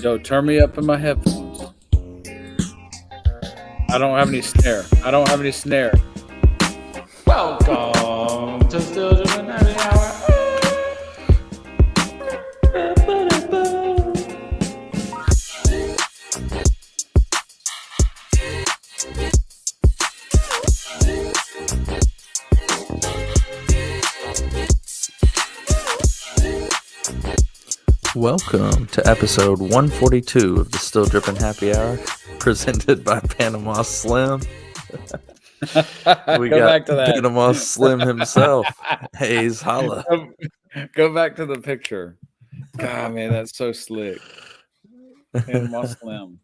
Yo, turn me up in my headphones. I don't have any snare. Welcome to Still Doing Happy Hour. Welcome to episode 142 of the Still Drippin' Happy Hour, presented by Panama Slim. We Go got back to that. Panama Slim himself, Hayes Holla. Go back to the picture. God, man, that's so slick. Panama Slim.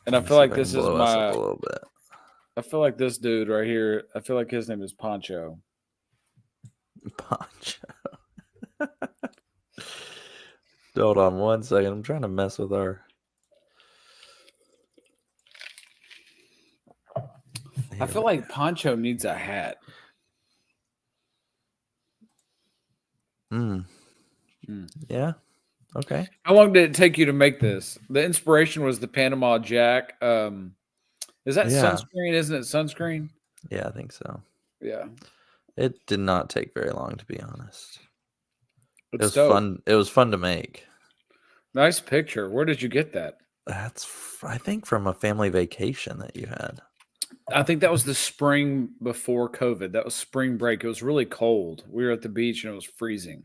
And I feel like this is my. a little bit. I feel like this dude right here. I feel like his name is Poncho. Poncho. Hold on one second. I'm trying to mess with our. I feel like Poncho needs a hat. Yeah. Okay. How long did it take you to make this? The inspiration was the Panama Jack. Is that sunscreen? Isn't it sunscreen? Yeah, I think so. Yeah. It did not take very long, to be honest. It was fun. It was fun to make. Nice picture. Where did you get that? That's, I think, from a family vacation that you had. I think that was the spring before COVID. That was spring break. It was really cold. We were at the beach and it was freezing.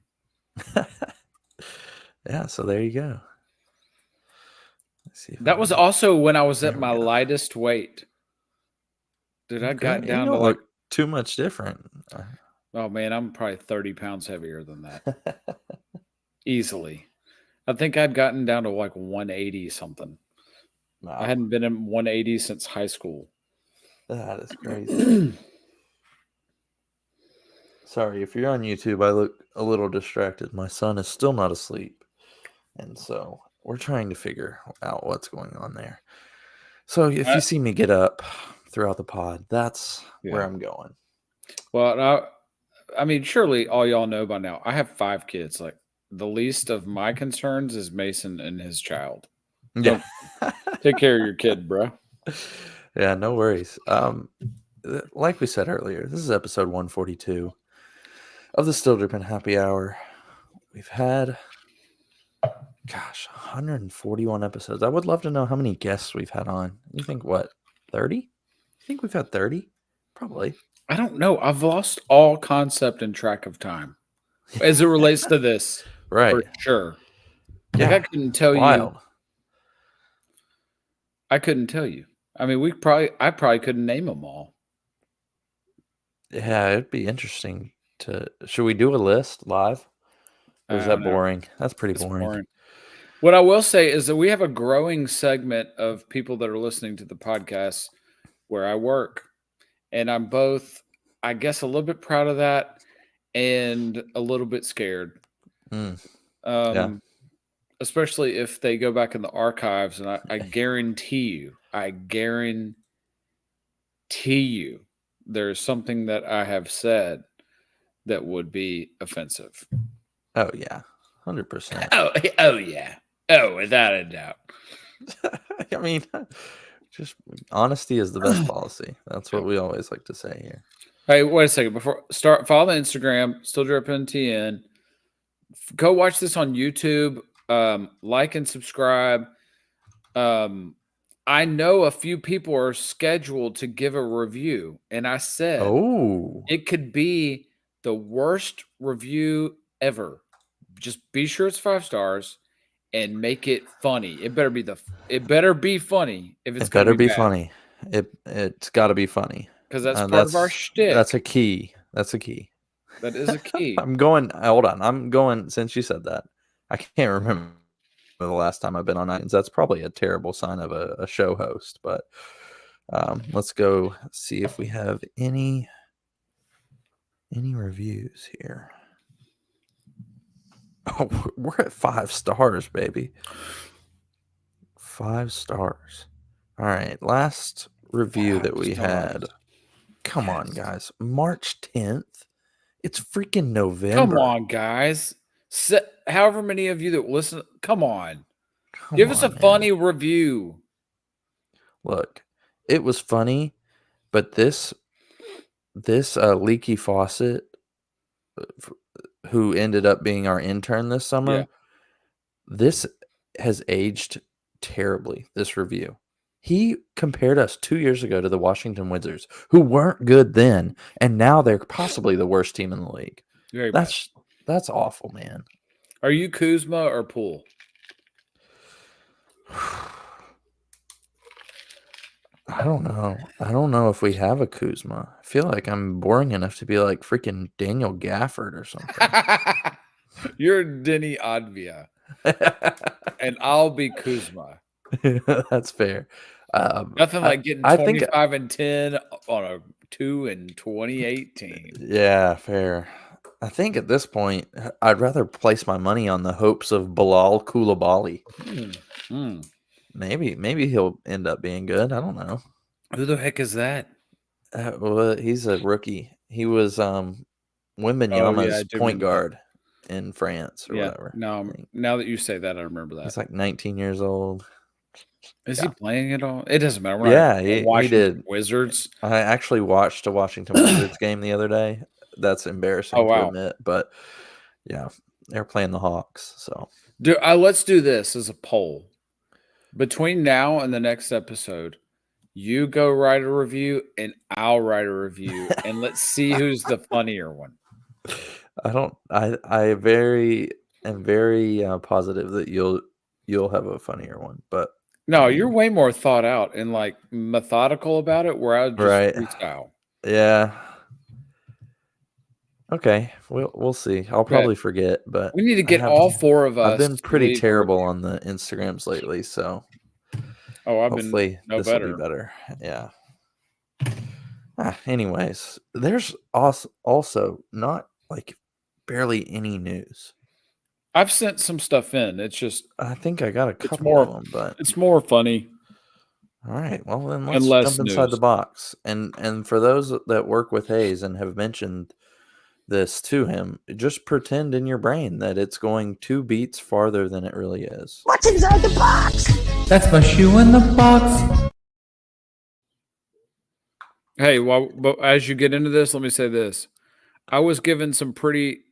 Yeah, so there you go. Let's see. That was also when I was at my lightest weight. Dude, I got down to like too much different. Oh man, I'm probably 30 pounds heavier than that. Easily. I think I'd gotten down to like 180 something. Wow. I hadn't been in 180 since high school. That is crazy. Sorry, if you're on YouTube, I look a little distracted. My son is still not asleep. And so we're trying to figure out what's going on there. So if you see me get up throughout the pod, that's where I'm going. Well, I mean, surely all y'all know by now, I have 5 kids. Like, the least of my concerns is Mason and his child. Yeah. Take care of your kid, bro. Yeah, no worries. Like we said earlier, this is episode 142 of the Still Drippin' Happy Hour. We've had, 141 episodes. I would love to know how many guests we've had on. You think what, 30? You think we've had 30? Probably. I don't know. I've lost all concept and track of time as it relates to this. Right. For sure. Yeah. Like I couldn't tell you. I couldn't tell you. I mean, I probably couldn't name them all. Yeah, it'd be interesting should we do a list live? Or is that boring? That's pretty boring. What I will say is that we have a growing segment of people that are listening to the podcast where I work. And I'm both, I guess, a little bit proud of that and a little bit scared. Yeah. Especially if they go back in the archives, and I guarantee you, there's something that I have said that would be offensive. Oh, yeah. 100%. Oh, yeah. Oh, without a doubt. I mean, just honesty is the best policy. That's what we always like to say here. Hey, wait a second. Follow the Instagram, Still Drippin' TN. Go watch this on YouTube. Like and subscribe. I know a few people are scheduled to give a review, and I said, it could be the worst review ever. Just be sure it's 5 stars and make it funny. It better be funny. If it's better be funny. It's got to be funny because that's part of our shtick. That's a key. That is a key. Hold on. I'm going, since you said that, I can't remember the last time I've been on iTunes. That's probably a terrible sign of a show host, but let's go see if we have any reviews here. Oh, we're at 5 stars, baby. 5 stars. All right. Last review that we had. Come on, guys. March 10th. It's freaking November. Come on, guys. However many of you that listen, come on. Come Give us a on, man. funny review. Look, it was funny, but this leaky faucet, who ended up being our intern this summer, this has aged terribly, this review. He compared us 2 years ago to the Washington Wizards, who weren't good then, and now they're possibly the worst team in the league. Very bad. That's awful, man. Are you Kuzma or Poole? I don't know. I don't know if we have a Kuzma. I feel like I'm boring enough to be like freaking Daniel Gafford or something. You're Denny Advia, and I'll be Kuzma. That's fair. Nothing like getting I think 25 and 10 on a 2 in 2018. Yeah, fair. I think at this point, I'd rather place my money on the hopes of Bilal Koulibaly. Maybe he'll end up being good. I don't know. Who the heck is that? Well, he's a rookie. He was Wembanyama's point guard in France or whatever. Now that you say that, I remember that. He's like 19 years old. Is he playing at all? It doesn't matter. Yeah, he did. Wizards. I actually watched a Washington Wizards game the other day. That's embarrassing to admit, but yeah, they're playing the Hawks. So let's do this as a poll. Between now and the next episode, you go write a review and I'll write a review, and let's see who's the funnier one. I am very positive that you'll have a funnier one, but no, you're way more thought out and like methodical about it, where I just freestyle. Yeah. Okay, we'll see. I'll probably forget, but we need to get all four of us. I've been pretty terrible on the Instagrams lately, so hopefully this will be better. Yeah. Anyways, there's also not like barely any news. I've sent some stuff in. It's just I think I got a couple of them, but it's more funny. All right, well then let's jump inside the box. And for those that work with Hayes and have mentioned this to him, just pretend in your brain that it's going 2 beats farther than it really is. What's inside the box? That's my shoe in the box. Hey, but as you get into this, let me say this. I was given some pretty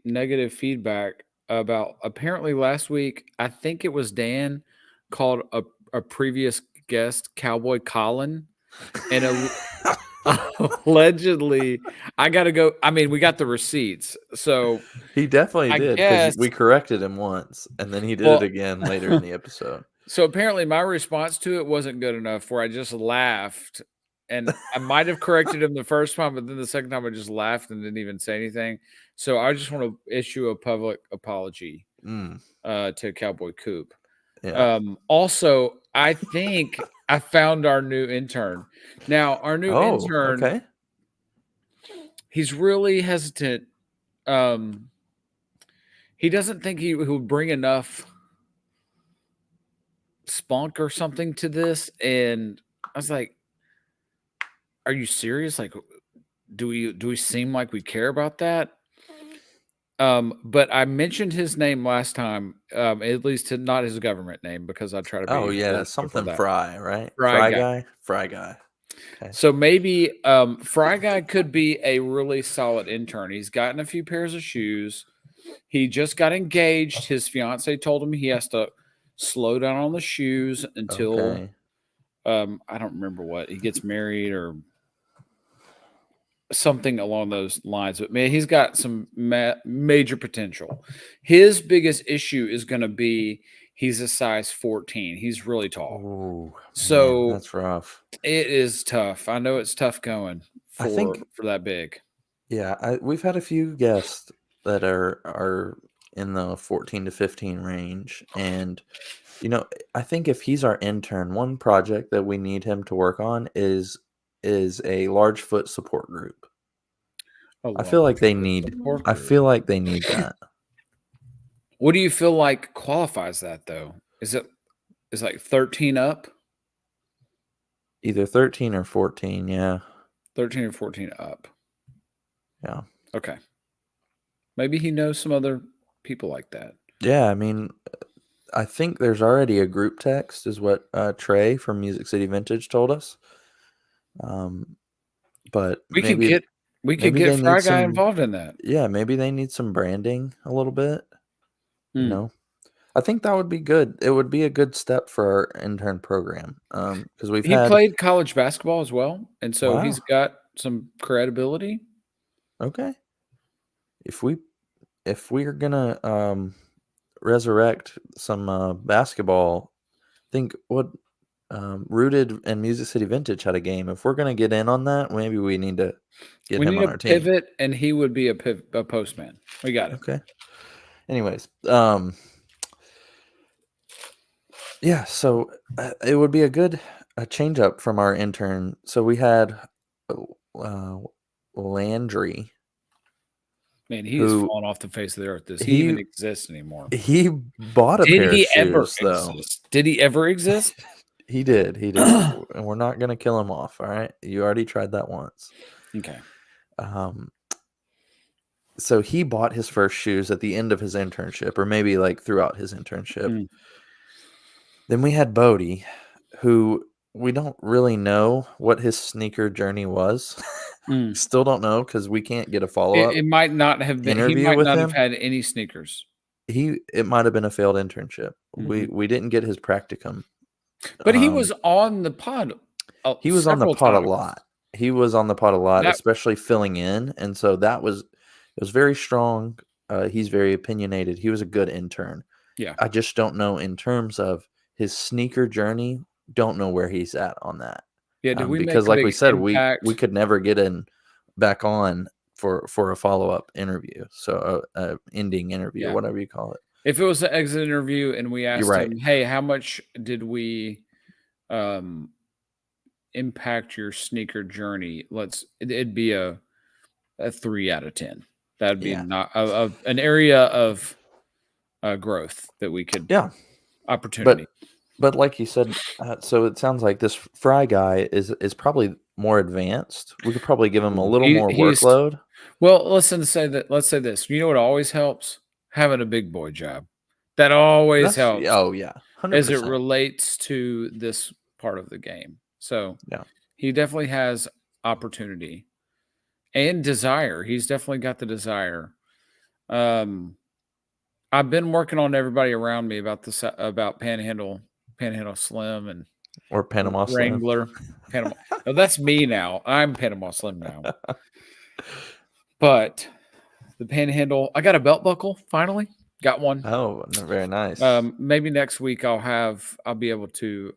negative feedback about, apparently last week, I think it was Dan called a previous guest Cowboy Colin, and allegedly, I got to go. I mean, we got the receipts, so he definitely did, because we corrected him once, and then he did it again later in the episode. So apparently, my response to it wasn't good enough, where I just laughed, and I might have corrected him the first time, but then the second time I just laughed and didn't even say anything. So I just want to issue a public apology to Cowboy Coop. Yeah. Also, I think I found our new intern. Now, our new intern, okay. He's really hesitant. He doesn't think he would bring enough spunk or something to this. And I was like, are you serious? Like, do we seem like we care about that? But I mentioned his name last time, at least not his government name, because I try to be something Fry, right? Fry guy. Okay. So maybe Fry Guy could be a really solid intern. He's gotten a few pairs of shoes. He just got engaged. His fiance told him he has to slow down on the shoes until I don't remember what, he gets married or something along those lines. But man, he's got some major potential. His biggest issue is going to be he's a size 14. He's really tall. Ooh, so man, that's rough. It is tough. I know it's tough going for that big. Yeah, we've had a few guests that are in the 14 to 15 range, and I think if he's our intern, one project that we need him to work on is a large foot support group. I feel like they need that. What do you feel like qualifies that, though? Is like 13 up? Either 13 or 14, yeah. 13 or 14 up. Yeah. Okay. Maybe he knows some other people like that. Yeah, I mean, I think there's already a group text, is what Trey from Music City Vintage told us. But We could maybe get they need Fry Guy some. involved in that. Yeah, maybe they need some branding a little bit. You Mm. know, I think that would be good. It would be a good step for our intern program because we've He had. played college basketball as well, and so he's Wow. got some credibility. Okay. If we're gonna resurrect some basketball, think what Rooted and Music City Vintage had a game. If we're gonna get in on that, maybe we need to get We him need on a our team. pivot, and he would be a postman. We got it. Okay. Anyways, yeah. So it would be a change up from our intern. So we had uh, Landry. Man, he is Who falling off the face of the earth. Does he even he exist anymore? he bought a Did pair of he ever shoes though. exist? Did he ever exist? He did. And we're not gonna kill him off. All right. You already tried that once. Okay. So he bought his first shoes at the end of his internship, or maybe like throughout his internship. Mm. Then we had Bodie, who we don't really know what his sneaker journey was. Mm. Still don't know because we can't get a follow-up It might not have been. He interview might with not have him. had any sneakers. It might have been a failed internship. Mhm. We didn't get his practicum. But he was on the pod. He was on the several pod a times. lot. He was on the pod a lot, That- especially filling in, and so it was very strong. He's very opinionated. He was a good intern. Yeah. I just don't know in terms of his sneaker journey. Don't know where he's at on that. Yeah. Did we because, make a like big we said, impact? we could never get in back on for a follow up interview. So ending interview, Yeah. whatever you call it. If it was an exit interview and we asked right. him, "Hey, how much did we impact your sneaker journey?" It'd be a 3 out of 10. That'd be Yeah. not an area of growth that we could opportunity. But like you said, so it sounds like this Fry guy is probably more advanced. We could probably give him a little more workload. Well, let's say this. You know what always helps? Having a big boy job. That always helps. Oh yeah, 100%. As it relates to this part of the game. So yeah, he definitely has opportunity and desire. He's definitely got the desire. I've been working on everybody around me about Panhandle Slim and or Panama Wrangler. Slim. Panama. No, that's me now. I'm Panama Slim now. But the Panhandle, I got a belt buckle finally. Got one. Oh, very nice. Maybe next week I'll be able to.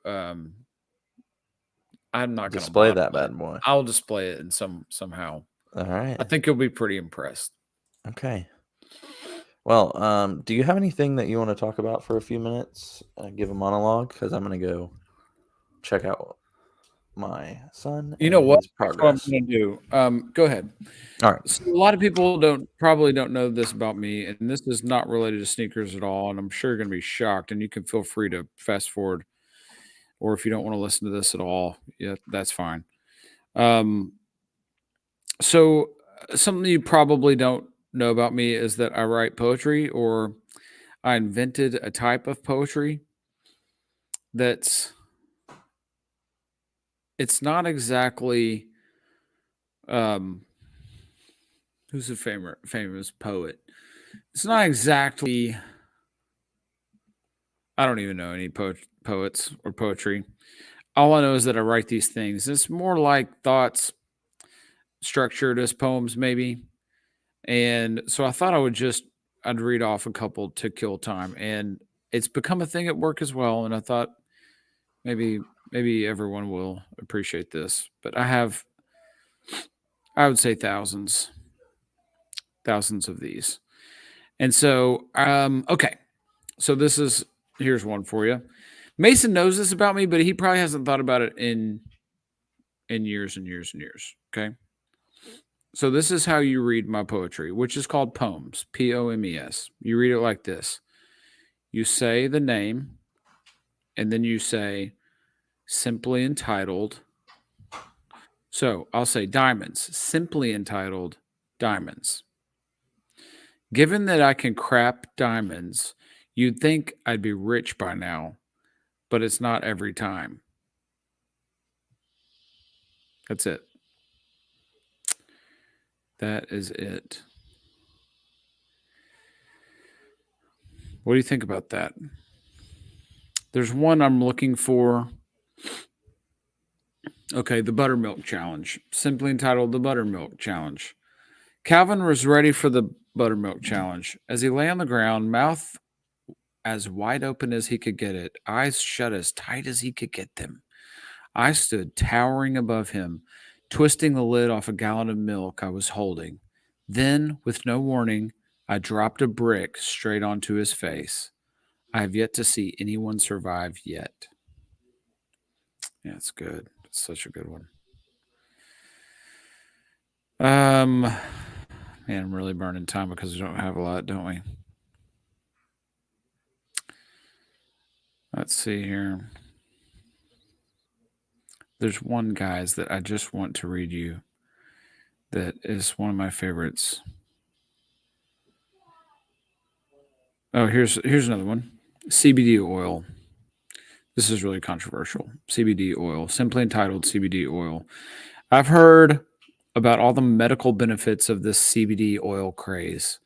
I'm not going to display that bad boy. I'll display it in somehow. All right. I think you'll be pretty impressed. Okay. Well, do you have anything that you want to talk about for a few minutes? Give a monologue because I'm going to go check out my son. You know what? His progress. That's what I'm going to do. Go ahead. All right. So a lot of people probably don't know this about me, and this is not related to sneakers at all. And I'm sure you're going to be shocked. And you can feel free to fast forward, or if you don't want to listen to this at all, yeah, that's fine. So something you probably don't know about me is that I write poetry, or I invented a type of poetry it's not exactly who's a famous poet. It's not exactly, I don't even know any poets or poetry. All I know is that I write these things. It's more like thoughts structured as poems, maybe. And so I thought I'd read off a couple to kill time. And it's become a thing at work as well. And I thought maybe everyone will appreciate this. But I would say thousands of these. And so, okay. So here's one for you. Mason knows this about me, but he probably hasn't thought about it in years and years and years. Okay. So this is how you read my poetry, which is called Pomes, Pomes. You read it like this. You say the name, and then you say simply entitled. So I'll say Diamonds, simply entitled diamonds. Given that I can crap diamonds, you'd think I'd be rich by now, but it's not every time. That's it. That is it. What do you think about that? There's one I'm looking for. Okay, the buttermilk challenge. Simply entitled The Buttermilk Challenge. Calvin was ready for the buttermilk challenge. As he lay on the ground, mouth as wide open as he could get it, eyes shut as tight as he could get them, I stood towering above him, twisting the lid off a gallon of milk I was holding. Then, with no warning, I dropped a brick straight onto his face. I have yet to see anyone survive yet. Yeah, it's good. It's such a good one. Man, I'm really burning time because we don't have a lot, don't we? Let's see here. There's one, guys, that I just want to read you that is one of my favorites. Oh, here's another one. CBD oil. This is really controversial. CBD oil, simply entitled CBD oil. I've heard about all the medical benefits of this CBD oil craze.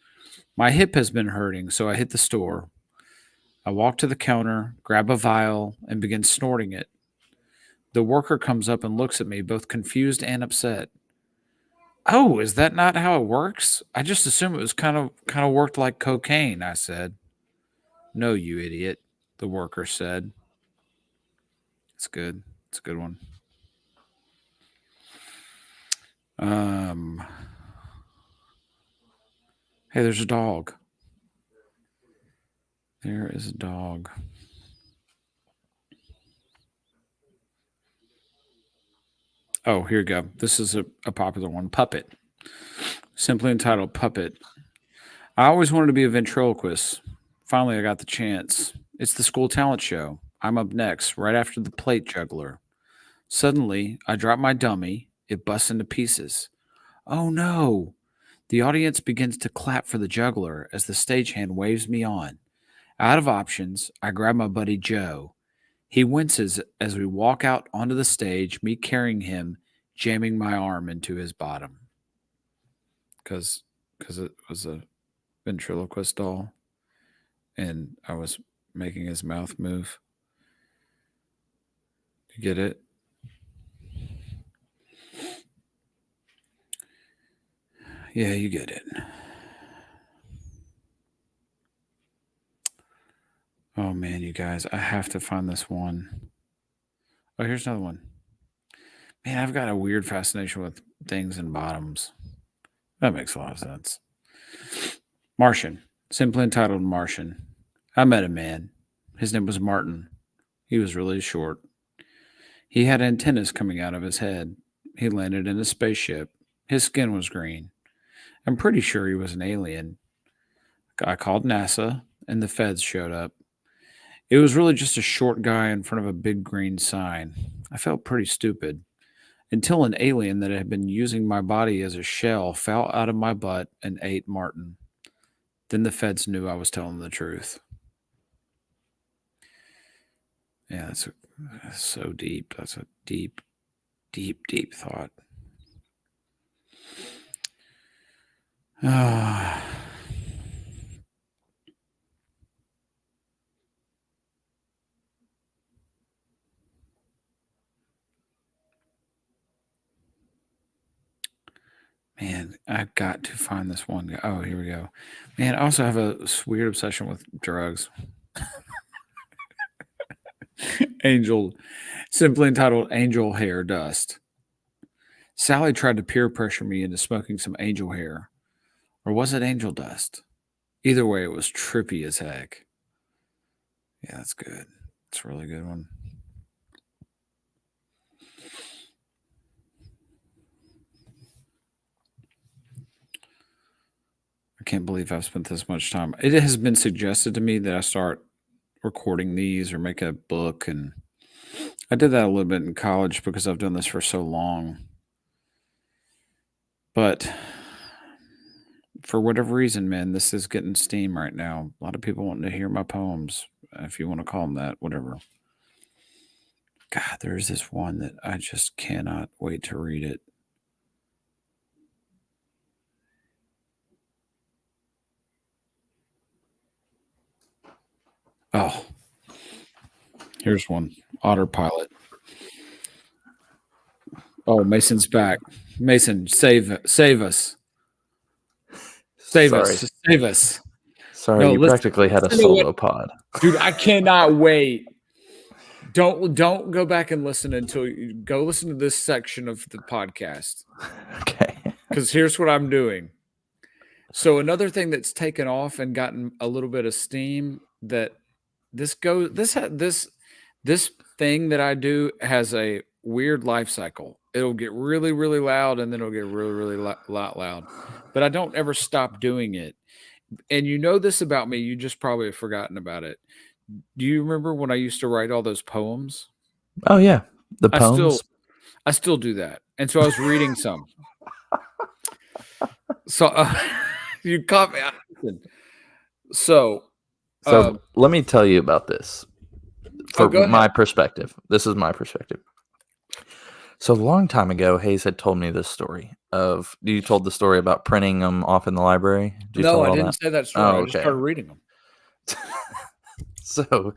My hip has been hurting, so I hit the store. I walk to the counter, grab a vial, and begin snorting it. The worker comes up and looks at me, both confused and upset. Oh, is that not how it works? I just assumed it was kind of worked like cocaine, I said. No, you idiot, the worker said. It's good. It's a good one. Hey, there's a dog. There is a dog. Oh, here you go. This is a popular one. Puppet. Simply entitled Puppet. I always wanted to be a ventriloquist. Finally, I got the chance. It's the school talent show. I'm up next, right after the plate juggler. Suddenly, I drop my dummy. It busts into pieces. Oh no! The audience begins to clap for the juggler as the stagehand waves me on. Out of options, I grab my buddy Joe. He winces as we walk out onto the stage, me carrying him, jamming my arm into his bottom. Because it was a ventriloquist doll, and I was making his mouth move. You get it? Yeah, you get it. Oh man, you guys, I have to find this one. Oh, here's another one. Man, I've got a weird fascination with things in bottoms. That makes a lot of sense. Martian, simply entitled Martian. I met a man. His name was Martin. He was really short. He had antennas coming out of his head. He landed in a spaceship. His skin was green. I'm pretty sure he was an alien. I called NASA, and the feds showed up. It was really just a short guy in front of a big green sign. I felt pretty stupid until an alien that had been using my body as a shell fell out of my butt and ate Martin. Then the feds knew I was telling the truth. Yeah, that's so deep. That's a deep, deep, deep thought. Ah. Man, I've got to find this one guy. Oh, here we go. Man, I also have a weird obsession with drugs. Angel, simply entitled Angel Hair Dust. Sally tried to peer pressure me into smoking some angel hair. Or was it angel dust? Either way, it was trippy as heck. Yeah, that's good. It's a really good one. I can't believe I've spent this much time. It has been suggested to me that I start recording these or make a book, and I did that a little bit in college because I've done this for so long. But For whatever reason, man, this is getting steam right now. A lot of people wanting to hear my poems, if you want to call them that, whatever. God, there's this one that I just cannot wait to read it. Oh, here's one. Autopilot. Oh, Mason's back. Mason, save us. Save us. Save us. Sorry, no, you practically had a solo pod. Dude, I cannot wait. Don't go back and listen until you go listen to this section of the podcast. Okay. Because here's what I'm doing. So another thing that's taken off and gotten a little bit of steam that this thing that I do has a weird life cycle. It'll get really, really loud and then it'll get really, really loud. But I don't ever stop doing it. And you know this about me, you just probably have forgotten about it. Do you remember when I used to write all those poems? Oh yeah, the poems. I still do that. And so I was reading some. So you caught me. So let me tell you about this from my perspective. This is my perspective. So a long time ago, Hayes had told me this story of. You told the story about printing them off in the library. No, I didn't say that story. I just started reading them. So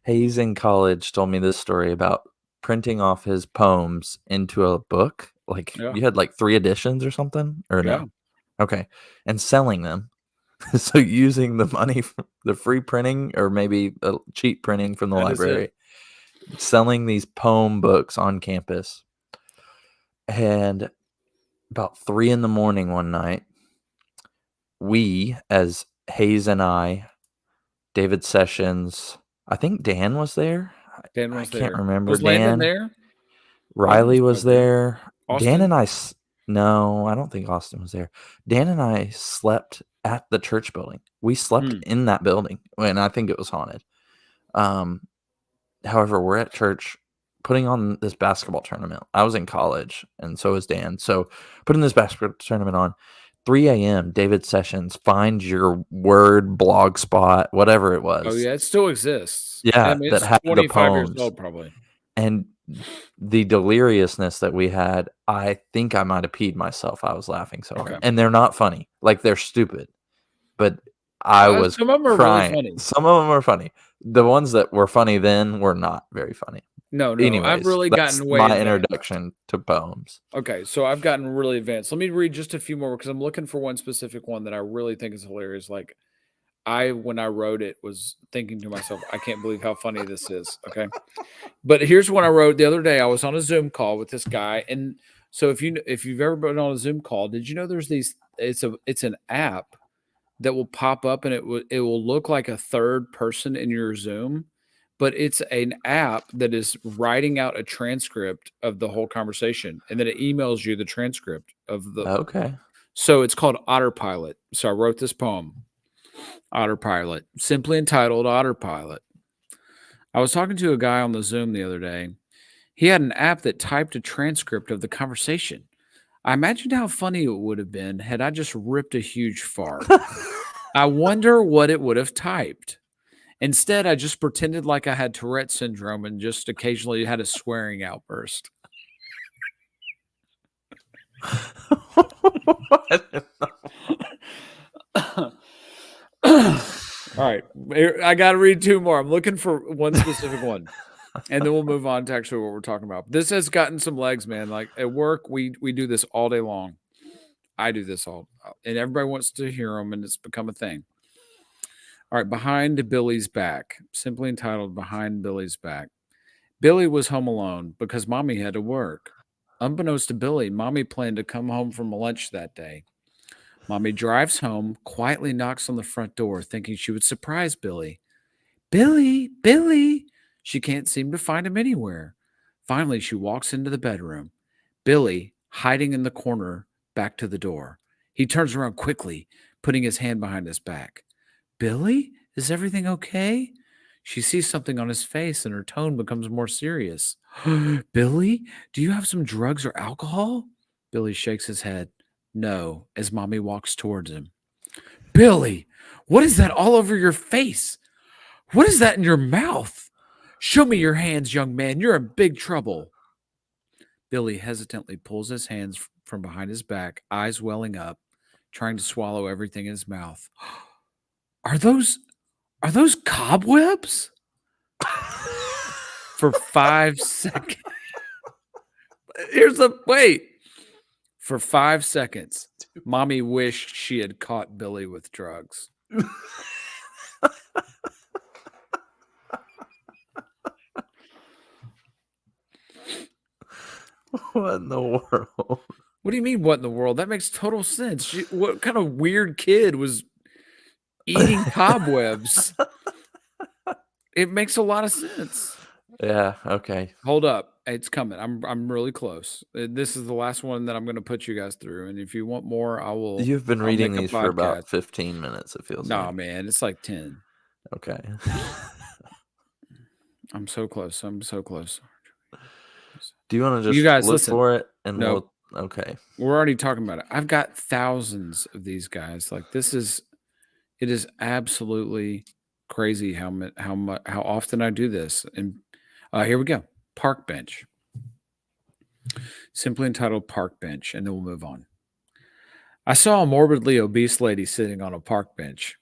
Hayes in college told me this story about printing off his poems into a book. Like you had like 3 editions or something, or no? Okay, and selling them. So using the money from the free printing or maybe a cheap printing from the library, selling these poem books on campus. And about 3 a.m. one night, we, as Hayes and I, David Sessions, I think Dan was there. Dan was there. I can't remember. Was Landon there? Riley was there. Austin? Dan and I. No, I don't think Austin was there. Dan and I slept at the church building. We slept in that building, and I think it was haunted. However, we're at church putting on this basketball tournament. I was in college, and so was Dan. So putting this basketball tournament on. 3 a.m. David Sessions, Find Your Word blog spot, whatever it was. Oh yeah, it still exists. Yeah, I mean, it's that had 25 the poems. years old, probably. And the deliriousness that we had, I think I might have peed myself. I was laughing so hard. And they're not funny. Like, they're stupid. But I was some of them crying. Are really funny. Some of them are funny. The ones that were funny then were not very funny. No. Anyways, I've really gotten way my introduction to poems. Okay, so I've gotten really advanced. Let me read just a few more because I'm looking for one specific one that I really think is hilarious. Like, when I wrote it, was thinking to myself, I can't believe how funny this is. Okay. But here's one I wrote the other day. I was on a Zoom call with this guy. And so if you've ever been on a Zoom call, did you know there's it's an app that will pop up and it will look like a third person in your Zoom, but it's an app that is writing out a transcript of the whole conversation. And then it emails you the transcript of the. Okay. So it's called Autopilot. So I wrote this poem. Autopilot, simply entitled Autopilot. I was talking to a guy on the Zoom the other day. He had an app that typed a transcript of the conversation. I imagined how funny it would have been had I just ripped a huge fart. I wonder what it would have typed. Instead, I just pretended like I had Tourette syndrome and just occasionally had a swearing outburst. All right. I got to read 2 more. I'm looking for one specific one. And then we'll move on to actually what we're talking about. This has gotten some legs, man. Like at work, we do this all day long. I do this and everybody wants to hear them, and it's become a thing. All right. Behind Billy's Back, simply entitled Behind Billy's Back. Billy was home alone because Mommy had to work. Unbeknownst to Billy, Mommy planned to come home from lunch that day. Mommy drives home, quietly knocks on the front door, thinking she would surprise Billy. Billy, Billy! She can't seem to find him anywhere. Finally, she walks into the bedroom. Billy, hiding in the corner, back to the door. He turns around quickly, putting his hand behind his back. Billy, is everything okay? She sees something on his face and her tone becomes more serious. Billy, do you have some drugs or alcohol? Billy shakes his head. No, as Mommy walks towards him. Billy, what is that all over your face? What is that in your mouth? Show me your hands, young man. You're in big trouble. Billy hesitantly pulls his hands from behind his back, eyes welling up, trying to swallow everything in his mouth. Are those cobwebs? For 5 seconds. For 5 seconds, Mommy wished she had caught Billy with drugs. What in the world? What do you mean, what in the world? That makes total sense. What kind of weird kid was eating cobwebs? It makes a lot of sense. Yeah, okay. Hold up. It's coming. I'm really close. This is the last one that I'm going to put you guys through. And if you want more, You've been reading make a these for about podcast. 15 minutes, it feels Nah, like. man, it's like 10. Okay. I'm so close. I'm so close. Do you want to You just guys, look listen. for it and Nope. okay. We're already talking about it. I've got thousands of these guys. Like it is absolutely crazy how often I do this. And here we go. Park bench. Simply entitled Park Bench, and then we'll move on. I saw a morbidly obese lady sitting on a park bench.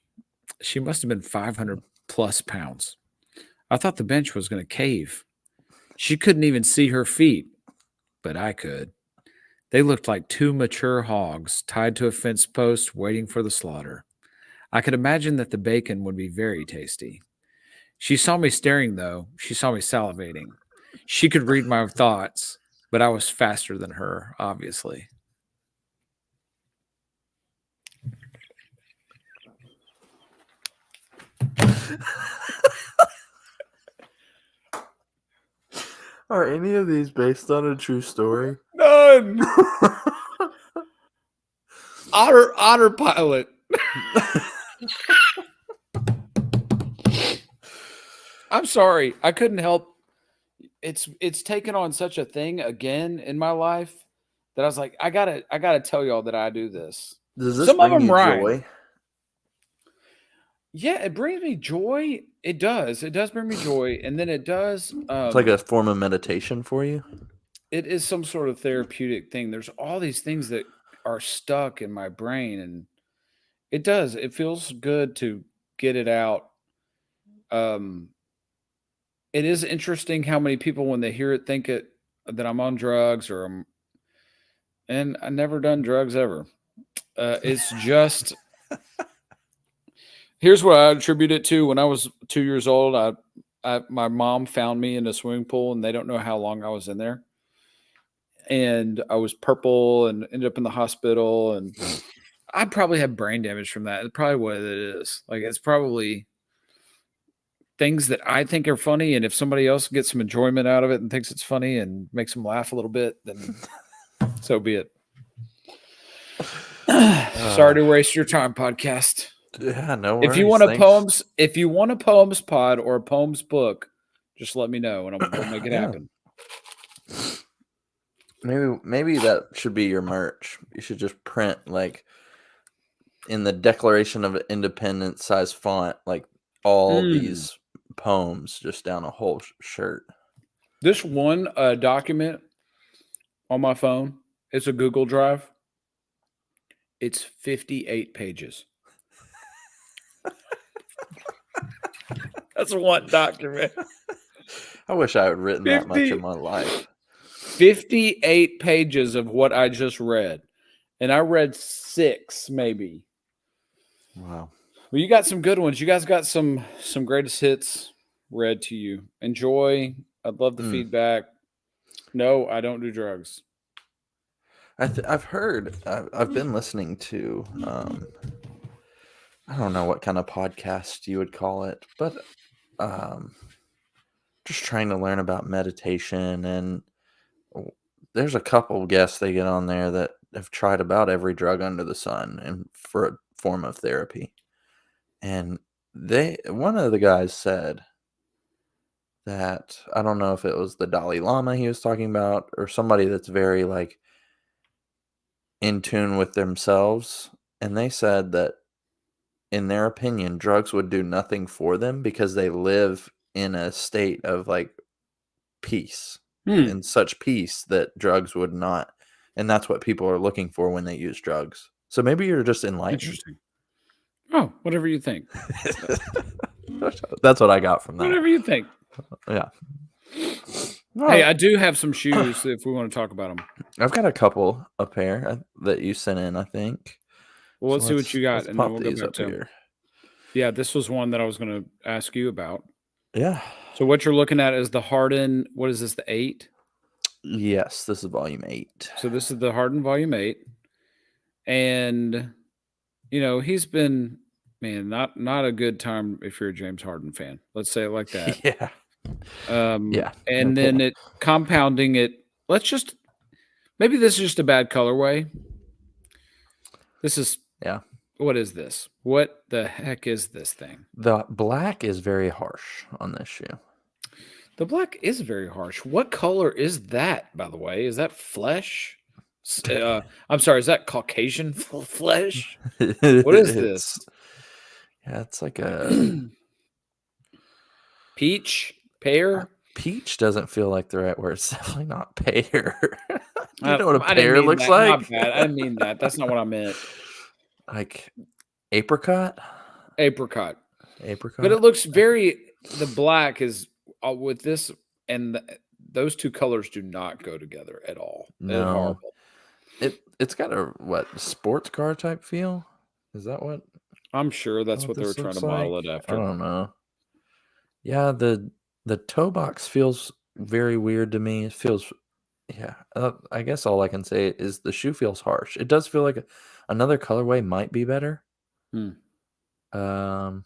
She must have been 500 plus pounds. I thought the bench was going to cave. She couldn't even see her feet, but I could. They looked like two mature hogs tied to a fence post waiting for the slaughter. I could imagine that the bacon would be very tasty. She saw me staring, though. She saw me salivating. She could read my thoughts, but I was faster than her, obviously. Are any of these based on a true story? None. Otter pilot. I'm sorry. I couldn't help. It's taken on such a thing again in my life that I was like, I gotta tell y'all that I do this. Does this Some of bring them you rhyme. joy? Yeah, it brings me joy. It does. It does bring me joy, and then it does. It's like a form of meditation for you. It is some sort of therapeutic thing. There's all these things that are stuck in my brain, and it does. It feels good to get it out. It is interesting how many people, when they hear it, think that I'm on drugs and I never done drugs ever. It's just here's what I attribute it to. When I was 2 years old, my mom found me in a swimming pool, and they don't know how long I was in there. And I was purple and ended up in the hospital, and I probably had brain damage from that. It's probably what it is. Like it's probably things that I think are funny, and if somebody else gets some enjoyment out of it and thinks it's funny and makes them laugh a little bit, then so be it. Sorry to waste your time, podcast. Yeah, no worries. If you want a poems pod or a poems book, just let me know and we'll make it happen. Maybe that should be your merch. You should just print like in the Declaration of Independence size font, like all these poems just down a whole shirt. This one document on my phone, it's a Google Drive. It's 58 pages. That's one document. I wish I had written that much in my life. 58 pages of what I just read. And I read 6, maybe. Wow. Well, you got some good ones. You guys got some greatest hits read to you. Enjoy. I'd love the feedback. No, I don't do drugs. I've heard. I've been listening to. I don't know what kind of podcast you would call it, but just trying to learn about meditation. And there's a couple guests they get on there that have tried about every drug under the sun and for a form of therapy. And one of the guys said that, I don't know if it was the Dalai Lama he was talking about or somebody that's very like in tune with themselves. And they said that in their opinion, drugs would do nothing for them because they live in a state of like peace, in such peace that drugs would not. And that's what people are looking for when they use drugs. So maybe you're just enlightened. Interesting. Oh, whatever you think. That's what I got from that. Whatever you think. Yeah. Hey, I do have some shoes if we want to talk about them. I've got a pair that you sent in, I think. Well, let's see what you got, and then we'll go back to here. Yeah, this was one that I was going to ask you about. Yeah. So what you're looking at is the Harden. What is this? The 8? Yes, this is volume 8. So this is the Harden volume 8, and he's been not a good time if you're a James Harden fan. Let's say it like that. Yeah. Yeah. And then it compounding it. Maybe this is just a bad colorway. This is What is this? What the heck is this thing? The black is very harsh on this shoe. The black is very harsh. What color is that, by the way? Is that flesh? I'm sorry, is that Caucasian flesh? What is this? Yeah, it's like a peach? Pear? Peach doesn't feel like the right word. It's definitely not pear. You know what a pear looks like? My bad. I didn't mean that. That's not what I meant. Like apricot? Apricot. Apricot. But it looks the black is with this, and those two colors do not go together at all. No. It's horrible. It's got a sports car type feel. Is that what? I'm sure that's what they were trying to model it after. I don't know. Yeah, the toe box feels very weird to me. It feels, I guess all I can say is the shoe feels harsh. It does feel like another colorway might be better. But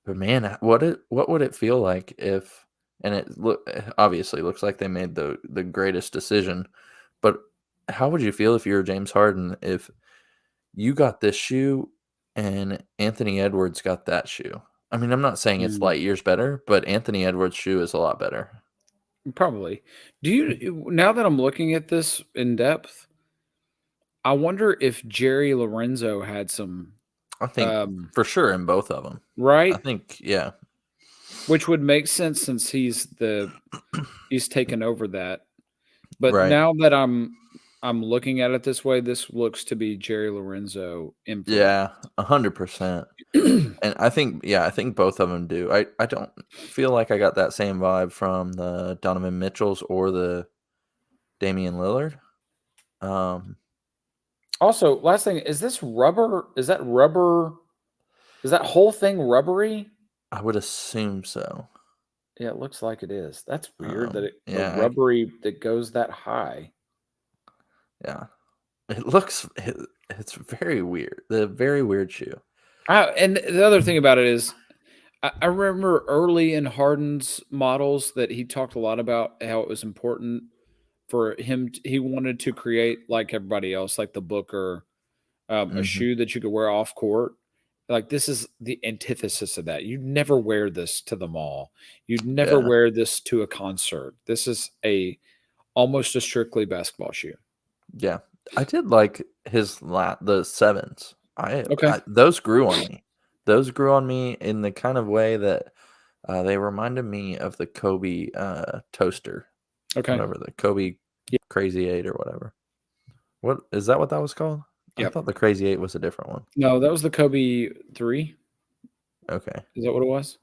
man, what would it feel like if? And it obviously looks like they made the greatest decision. But how would you feel if you were James Harden if you got this shoe and Anthony Edwards got that shoe? I mean, I'm not saying it's light years better, but Anthony Edwards' shoe is a lot better. Probably. Now that I'm looking at this in depth, I wonder if Jerry Lorenzo had some. I think for sure in both of them. Right? I think, yeah. Which would make sense since he's taken over that. But right. now that I'm looking at it this way, this looks to be Jerry Lorenzo influence. Yeah, 100%. And I think both of them do. I don't feel like I got that same vibe from the Donovan Mitchells or the Damian Lillard. Also, last thing, is this rubber? Is that rubber? Is that whole thing rubbery? I would assume so. Yeah, it looks like it is. That's weird that the rubbery that goes that high. Yeah. It's very weird. The very weird shoe. And the other thing about it is I remember early in Harden's models that he talked a lot about how it was important for him. He wanted to create, like everybody else, like the Booker, a shoe that you could wear off court. Like, this is the antithesis of that. You'd never wear this to the mall. You'd never wear this to a concert. This is almost a strictly basketball shoe. Yeah. I did like his the 7s. Those grew on me. Those grew on me in the kind of way that they reminded me of the Kobe toaster. Okay. Whatever, the Kobe Crazy 8 or whatever. What is that? What that was called? Yep. I thought the Crazy 8 was a different one. No, that was the Kobe 3. Okay. Is that what it was?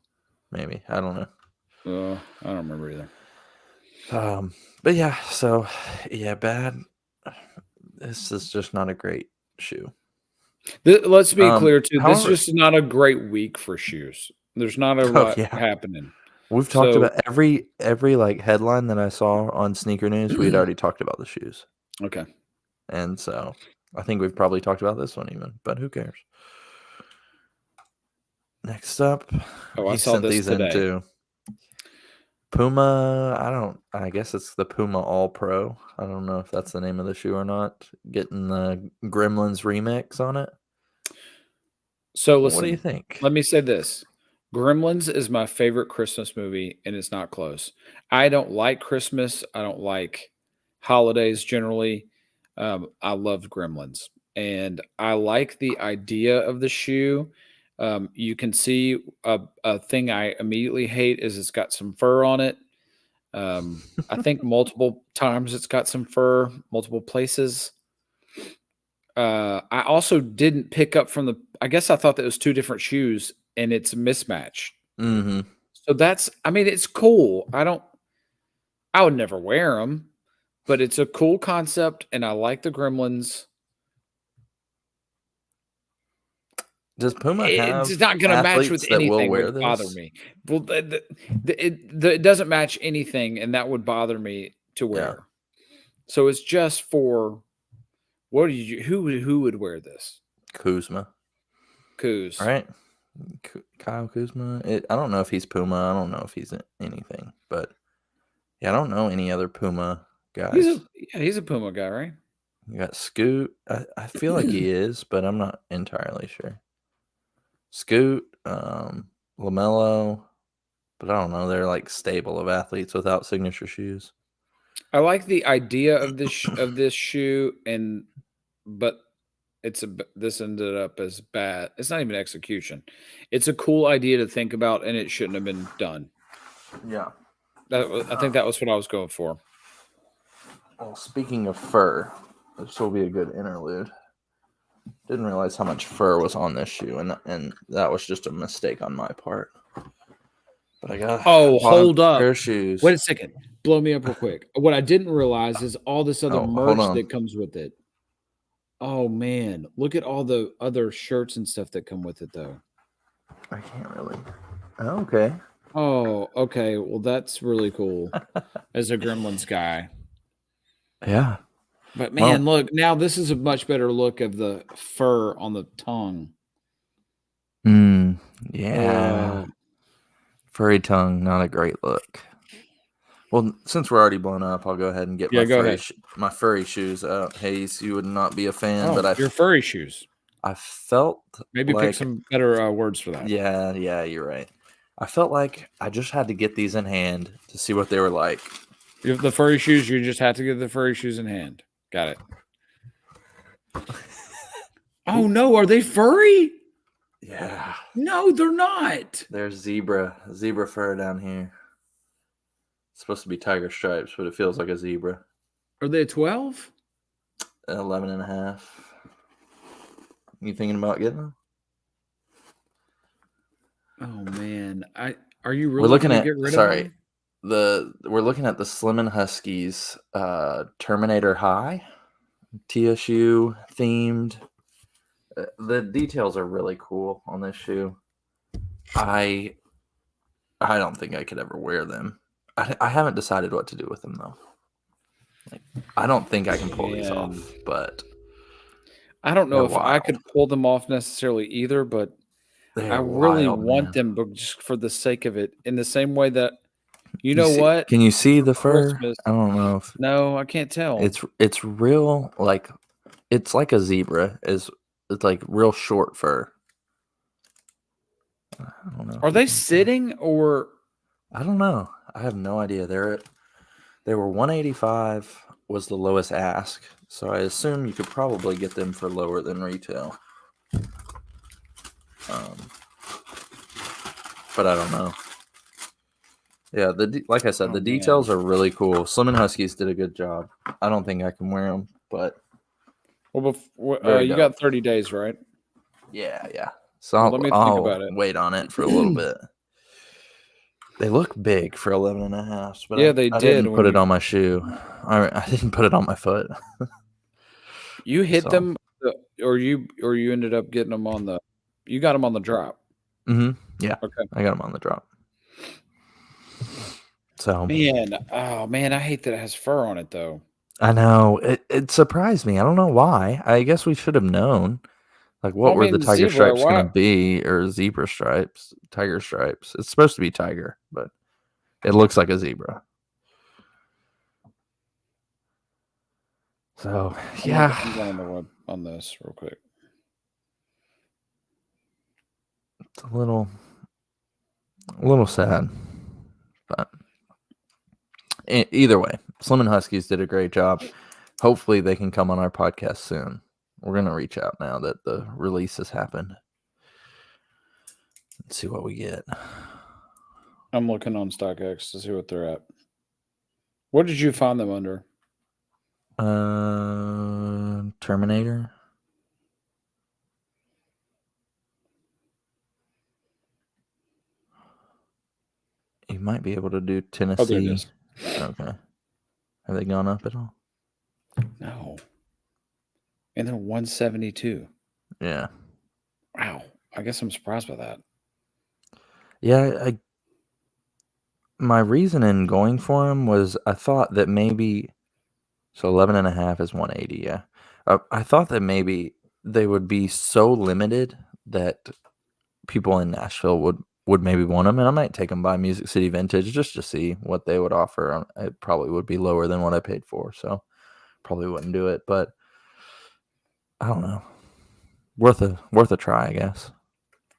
Maybe. I don't know. I don't remember either. But yeah, so bad. This is just not a great shoe. Let's be clear too. This is just not a great week for shoes. There's not a lot happening. We've talked about every like headline that I saw on Sneaker News. We'd already talked about the shoes. Okay. And so I think we've probably talked about this one even, but who cares? Next up, I saw this today. Into Puma. I guess it's the Puma All Pro. I don't know if that's the name of the shoe or not. Getting the Gremlins remix on it. So listen, what do you think? Let me say this. Gremlins is my favorite Christmas movie, and it's not close. I don't like Christmas. I don't like holidays generally. I love Gremlins, and I like the idea of the shoe. You can see a thing I immediately hate is it's got some fur on it. I think multiple times it's got some fur, multiple places. I also didn't pick up from I guess I thought that it was two different shoes and it's mismatched. Mm-hmm. So it's cool. I would never wear them, but it's a cool concept and I like the Gremlins. Does Puma have It's not going to match with athletes that will anything, wear would bother this? me. Well, it doesn't match anything, and that would bother me to wear. Yeah. So it's just for who would wear this? Kuzma. Kuz. Right? Kyle Kuzma. I don't know if he's Puma. I don't know if he's anything, but yeah, I don't know any other Puma guys. He's a Puma guy, right? You got Scoot. I feel like he is, but I'm not entirely sure. Scoot, LaMelo, but I don't know. They're like stable of athletes without signature shoes. I like the idea of this shoe, but this ended up as bad. It's not even execution. It's a cool idea to think about, and it shouldn't have been done. Yeah, I think that was what I was going for. Well, speaking of fur, this will be a good interlude. Didn't realize how much fur was on this shoe, and that was just a mistake on my part. But I got hold up, pair of shoes. Wait a second, blow me up real quick. What I didn't realize is all this other merch that comes with it. Oh man, look at all the other shirts and stuff that come with it, though. I can't really. Oh, okay. Oh, okay. Well, that's really cool. As a Gremlins guy. Yeah. But man, look, now this is a much better look of the fur on the tongue. Yeah. Furry tongue, not a great look. Well, since we're already blown up, I'll go ahead and get my furry shoes out. Hayes, you would not be a fan, but your furry shoes. I felt maybe pick some better words for that. Yeah, you're right. I felt like I just had to get these in hand to see what they were like. You have the furry shoes, you just had to get the furry shoes in hand. Got it. Oh no, are they furry? Yeah. No, they're not. There's zebra fur down here. It's supposed to be tiger stripes, but it feels like a zebra. Are they 12? 11 and a half. You thinking about getting them? Oh man, are you really? We're looking at. Get rid sorry, of them? we're looking at the Slim and Huskies Terminator High TSU themed. The details are really cool on this shoe. I don't think I could ever wear them. I haven't decided what to do with them though. Like, I don't think I can pull these off, but I don't know if I could pull them off necessarily either, but I really want them, but just for the sake of it. In the same way that what? Can you see the fur? I don't know if no, I can't tell. It's real, like it's like a zebra. It's like real short fur. I don't know. Are they sitting or? I don't know. I have no idea. They were $185 was the lowest ask, so I assume you could probably get them for lower than retail. But I don't know. Yeah, like I said, the details are really cool. Slim and Huskies did a good job. I don't think I can wear them, but you got 30 days, right? Yeah. So let me think about it. Wait on it for a little bit. They look big for 11 and a half, but yeah, they I did. Didn't put it on my shoe. I didn't put it on my foot. You hit them, or you ended up getting them on the. You got them on the drop. Mm-hmm. Yeah. Okay. I got them on the drop. So man, I hate that it has fur on it though. I know it surprised me. I don't know why. I guess we should have known. Like, what were the tiger stripes going to be, or zebra stripes? Tiger stripes. It's supposed to be tiger, but it looks like a zebra. So yeah, I'm going on the web on this real quick. It's a little sad, but either way, Slim and Huskies did a great job. Hopefully, they can come on our podcast soon. We're gonna reach out now that the release has happened. Let's see what we get. I'm looking on StockX to see what they're at. What did you find them under? Terminator. You might be able to do Tennessee. Oh, there it is. Okay. Have they gone up at all? No. And they're 172. Yeah. Wow. I guess I'm surprised by that. Yeah, my reason in going for them was I thought that maybe, so 11.5 is 180, yeah. I thought that maybe they would be so limited that people in Nashville would maybe want them, and I might take them by Music City Vintage just to see what they would offer. It probably would be lower than what I paid for, so probably wouldn't do it, but I don't know. Worth a try, I guess.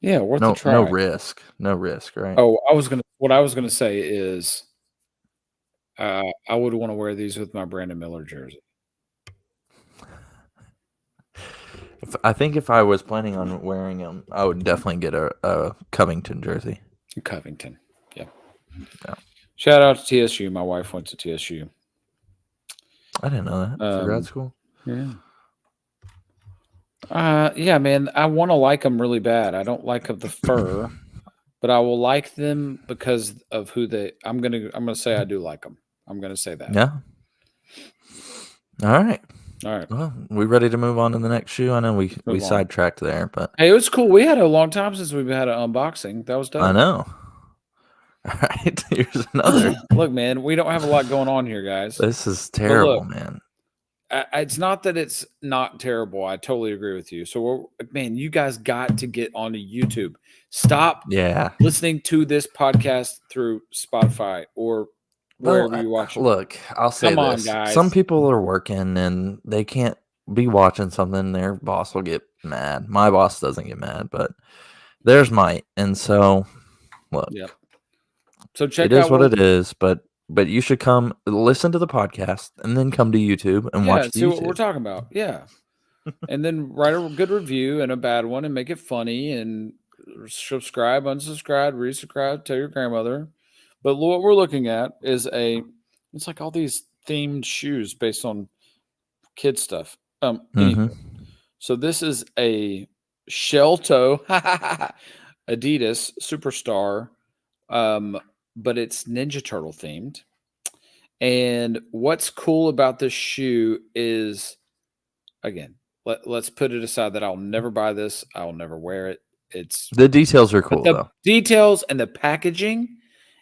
Yeah, worth a try. No risk, right? Oh, what I was gonna say is, I would want to wear these with my Brandon Miller jersey. I think if I was planning on wearing them, I would definitely get a Covington jersey. Covington, yeah. Yeah. Shout out to TSU. My wife went to TSU. I didn't know that for grad school. Yeah. Yeah, man. I want to like them really bad. I don't like the fur, but I will like them because of who they. I'm gonna say I do like them. I'm gonna say that. Yeah. All right. All right. Well, we ready to move on to the next shoe? I know we sidetracked there, but hey, it was cool. We had a long time since we've had an unboxing. That was dope. I know. All right, here's another. Look, man, we don't have a lot going on here, guys. This is terrible, man. It's not that it's not terrible. I totally agree with you. So, man, you guys got to get onto YouTube. Stop listening to this podcast through Spotify or wherever you watch it. Look, I'll say this. Guys. Some people are working and they can't be watching something. Their boss will get mad. My boss doesn't get mad, but theirs might. And so, look. Yep. So check it out is what it is, but you should come listen to the podcast and then come to YouTube and watch the see YouTube. What we're talking about. Yeah. And then write a good review and a bad one and make it funny and subscribe, unsubscribe, resubscribe, tell your grandmother. But what we're looking at is it's like all these themed shoes based on kid stuff. Anyway, so this is a shell toe Adidas Superstar, but it's Ninja Turtle themed. And what's cool about this shoe is, again, let's put it aside that I'll never buy this. I'll never wear it. The details are cool, though. Details and the packaging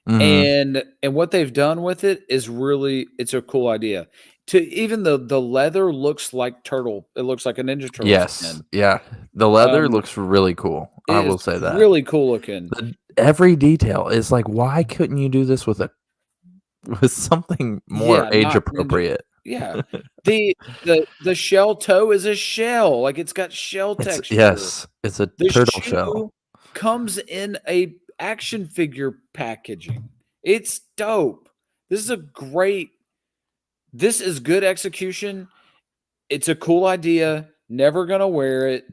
and what they've done with it is really, it's a cool idea. Even the leather looks like turtle. It looks like a Ninja Turtle. Yes. Yeah. The leather looks really cool. I will say that. Really cool looking. Every detail is like, why couldn't you do this with something more age appropriate? Yeah. The shell toe is a shell. Like it's got shell texture. Yes. It's a turtle shell. Comes in a action figure packaging. It's dope. This is good execution. It's a cool idea. Never gonna wear it,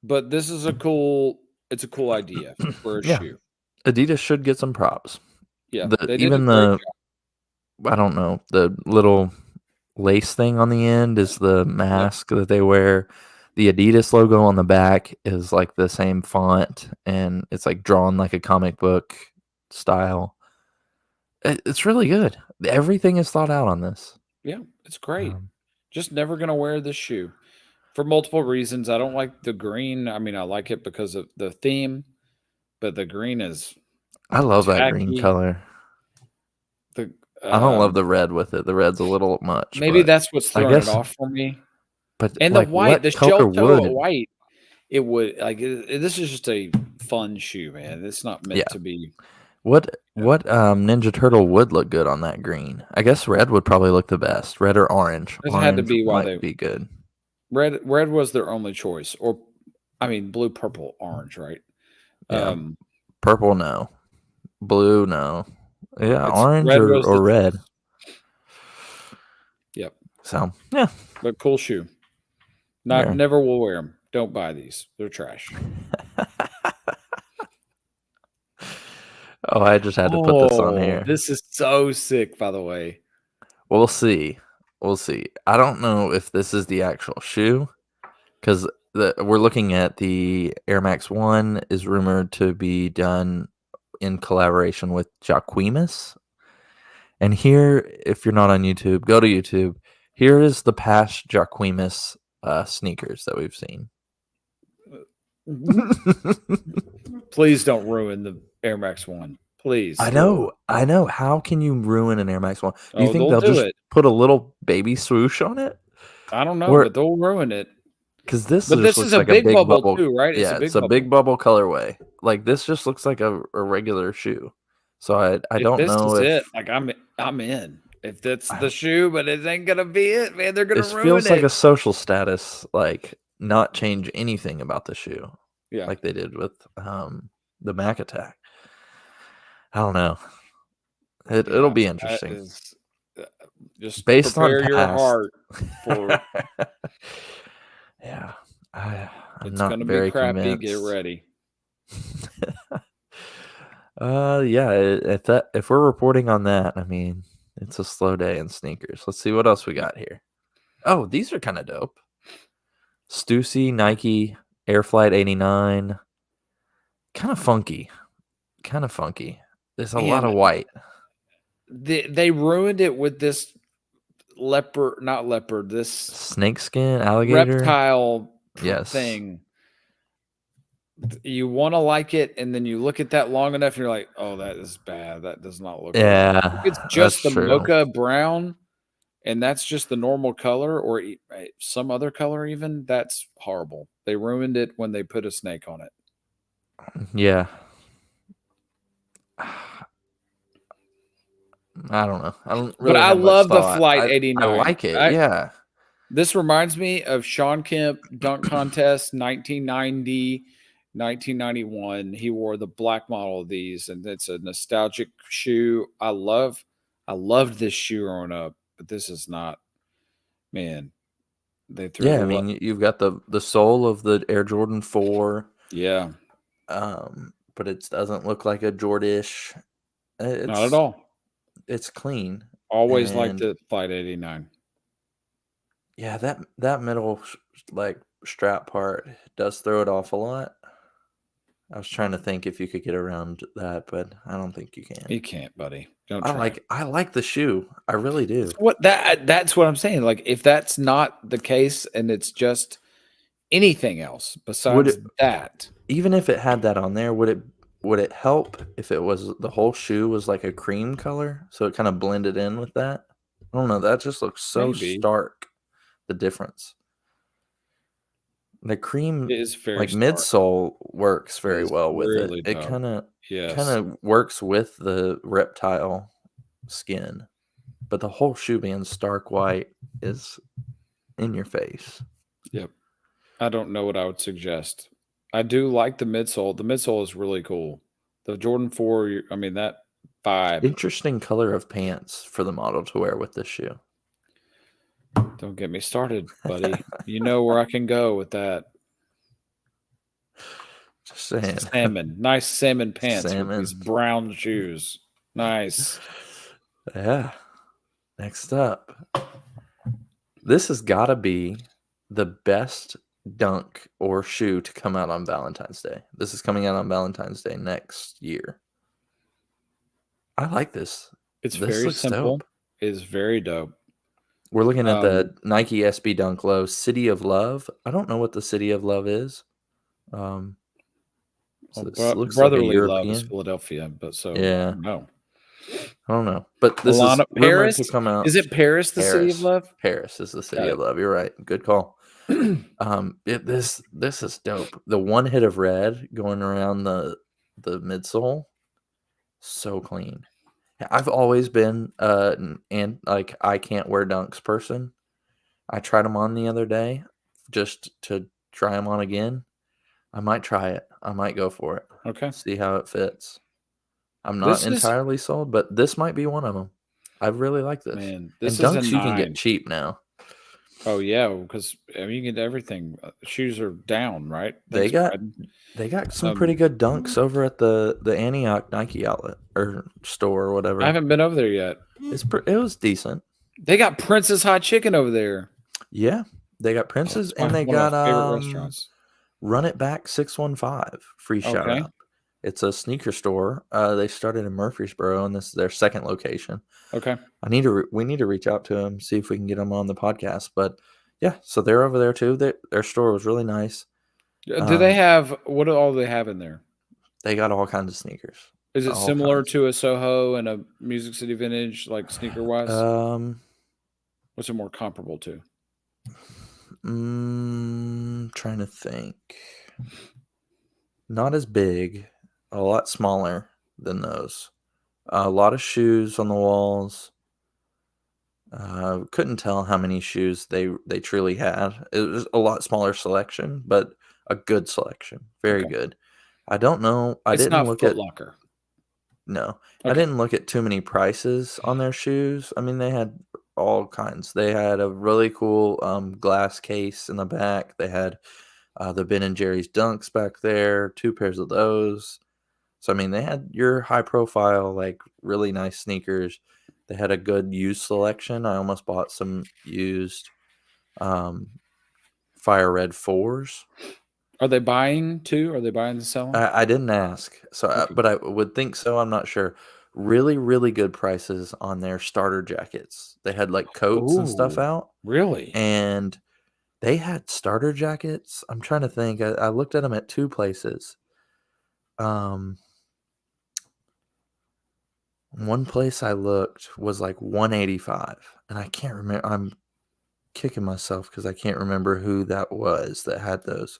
but this is it's a cool idea for a shoe. Adidas should get some props. Yeah, I don't know, the little lace thing on the end is the mask that they wear. The Adidas logo on the back is like the same font, and it's like drawn like a comic book style. It's really good. Everything is thought out on this. Yeah, it's great. Just never going to wear this shoe for multiple reasons. I don't like the green. I mean, I like it because of the theme, but the green is I love that green color. I don't love the red with it. The red's a little much. Maybe that's what's throwing it off for me. But and the white, the shell toe white, it would this is just a fun shoe, man. It's not meant to be. What Ninja Turtle would look good on that green? I guess red would probably look the best. Red or orange. It had to be why they be good. Red was their only choice, or I mean, blue, purple, orange, right? Yeah. Purple, no. Blue, no. Yeah, orange or red. Yep. So yeah, but cool shoe. Never will wear them. Don't buy these. They're trash. Oh, I just had to put this on here. This is so sick, by the way. We'll see. We'll see. I don't know if this is the actual shoe, because we're looking at the Air Max 1 is rumored to be done in collaboration with Jacquemus. And here, if you're not on YouTube, go to YouTube. Here is the past Jacquemus sneakers that we've seen. Please don't ruin the Air Max 1. Please. I know. How can you ruin an Air Max 1? Do you think they'll they'll just it. put a little baby swoosh on it? I don't know, but they'll ruin it. Because this is like a big bubble too, right? Yeah, it's a big bubble colorway. Like this just looks like a regular shoe. So I don't know if it. Like I'm in. If that's the shoe, but it ain't gonna be it, man. They're gonna ruin it. It feels like a social status, like not change anything about the shoe. Yeah, like they did with the Mac Attack. I don't know. It'll be interesting. Just based on your heart for. Yeah, I'm it's not gonna very be crappy. Convinced. Get ready. Yeah. If we're reporting on that, I mean, it's a slow day in sneakers. Let's see what else we got here. Oh, these are kind of dope. Stussy Nike Airflight 89. Kind of funky. There's a lot of white. They ruined it with this this snakeskin alligator reptile yes. thing. You want to like it, and then you look at that long enough, and you're like, "Oh, that is bad. That does not look." Yeah, right. It's just the true. mocha brown, and that's just the normal color, or some other color. Even that's horrible. They ruined it when they put a snake on it. Yeah. I don't know. I don't really. But I love the Flight 89. I like it. Yeah. This reminds me of Sean Kemp dunk contest 1990, 1991. He wore the black model of these, and it's a nostalgic shoe. I loved this shoe growing up, but this is not. Man, they threw. Yeah, I mean, you've got the sole of the Air Jordan 4. Yeah. But it doesn't look like a Jordish. Not at all. It's clean. Always liked the Flight 89. Yeah, that middle like strap part does throw it off a lot. I was trying to think if you could get around that, but I don't think you can. You can't, buddy. Don't try. I like the shoe. I really do. That's what I'm saying. Like, if that's not the case and it's just anything else besides that. Even if it had that on there, would it help if it was the whole shoe was like a cream color, so it kind of blended in with that? I don't know. That just looks so stark. The difference. The cream is very like midsole works very well with really it. It kind of works with the reptile skin, but the whole shoe being stark white is in your face. Yep. I don't know what I would suggest. I do like the midsole. The midsole is really cool. The Jordan 4, I mean, that vibe. Interesting color of pants for the model to wear with this shoe. Don't get me started, buddy. You know where I can go with that. Just saying. Salmon. Nice salmon pants with these brown shoes. Nice. Yeah. Next up. This has got to be the best dunk or shoe to come out on Valentine's Day. This is coming out on Valentine's Day next year. I like this. It's very simple. Dope. It's very dope. We're looking at the Nike SB Dunk Low City of Love. I don't know what the City of Love is. So looks brotherly like love is Philadelphia, but yeah, no, I don't know. But this is Paris to come out. Is it Paris? The City of Love. Paris is the City of Love. You're right. Good call. This is dope. The one hit of red going around the midsole, so clean. I've always been and like I can't wear dunks person. I tried them on the other day just to try them on again. I might try it. I might go for it. Okay. See how it fits. I'm not entirely sold, but this might be one of them. I really like this. Man, and dunks you can get cheap now. Oh yeah, because I mean, you get everything. Shoes are down, right? They Thanks, got Biden. some pretty good dunks over at the Antioch Nike outlet or store or I whatever. haven't been over there yet. It was decent. They got Prince's Hot Chicken over there. Yeah, they got Prince's It's and they one of got my favorite restaurants. Run It Back 615 free shout Okay. out. It's a sneaker store. They started in Murfreesboro, and this is their second location. Okay. We need to reach out to them, see if we can get them on the podcast. But yeah, so they're over there too. Their store was really nice. Do they have what do all they have in there? They got all kinds of sneakers. Is it All similar kinds. to a Soho and a Music City Vintage, like sneaker wise? What's it more comparable to? Trying to think. Not as big, a lot smaller than those. A lot of shoes on the walls. Couldn't tell how many shoes they truly had. It was a lot smaller selection, but a good selection. Very good. I don't know. It's not Foot Locker. No. Okay. I didn't look at too many prices on their shoes. I mean, they had all kinds. They had a really cool glass case in the back. They had the Ben & Jerry's Dunks back there, 2 pairs of those. So, I mean, they had your high-profile, like, really nice sneakers. They had a good used selection. I almost bought some used Fire Red 4s. Are they buying too? Are they buying and selling? I didn't ask, so but I would think so. I'm not sure. Really, really good prices on their starter jackets. They had like coats and stuff out. Really? And they had starter jackets. I'm trying to think. I looked at them at 2 places. One place I looked was like $185, and I can't remember. I'm kicking myself because I can't remember who that was that had those.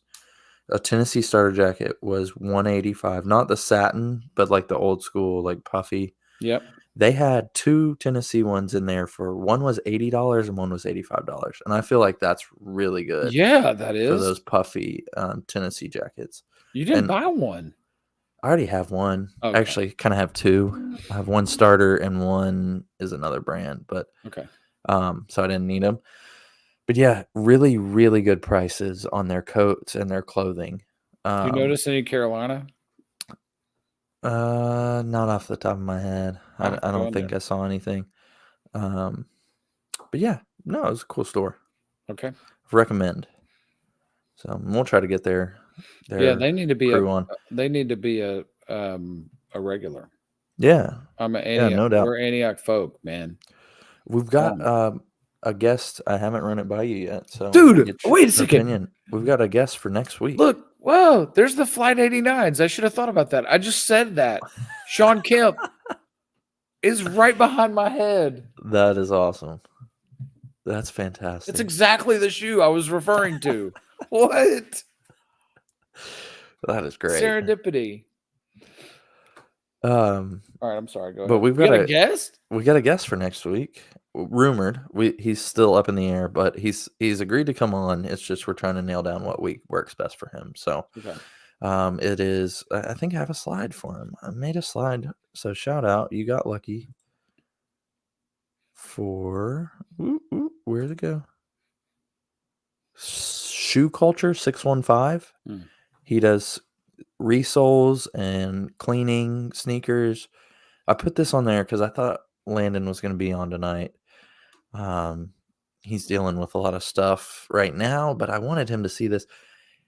A Tennessee starter jacket was $185, not the satin, but like the old school, like puffy. Yep. They had 2 Tennessee ones in there for one was $80 and one was $85, and I feel like that's really good. Yeah, that is for those puffy Tennessee jackets. You didn't buy one. I already have one. Okay. Actually, kind of have 2. I have one starter and one is another brand, but okay. So I didn't need them. But yeah, really, really good prices on their coats and their clothing. Do you notice any Carolina? Not off the top of my head. I don't think I saw anything. But yeah, no, it was a cool store. Okay. Recommend. So we'll try to get there. Yeah, they need to be They need to be a regular. Yeah. I'm an Antioch. Yeah, no doubt. We're Antioch folk, man. We've got a guest. I haven't run it by you yet. So, dude, wait a second. We've got a guest for next week. Look, whoa, there's the Flight 89s. I should have thought about that. I just said that. Sean Kemp is right behind my head. That is awesome. That's fantastic. It's exactly the shoe I was referring to. What? That is great. Serendipity. All right, I'm sorry. Go ahead. But we've got a guest. We got a guest for next week. Rumored. He's still up in the air, but he's agreed to come on. It's just we're trying to nail down what week works best for him. So, it is. I think I have a slide for him. I made a slide. So shout out. You got lucky. For where'd it go? Shoe Culture 615. He does resoles and cleaning sneakers. I put this on there because I thought Landon was going to be on tonight. He's dealing with a lot of stuff right now, but I wanted him to see this.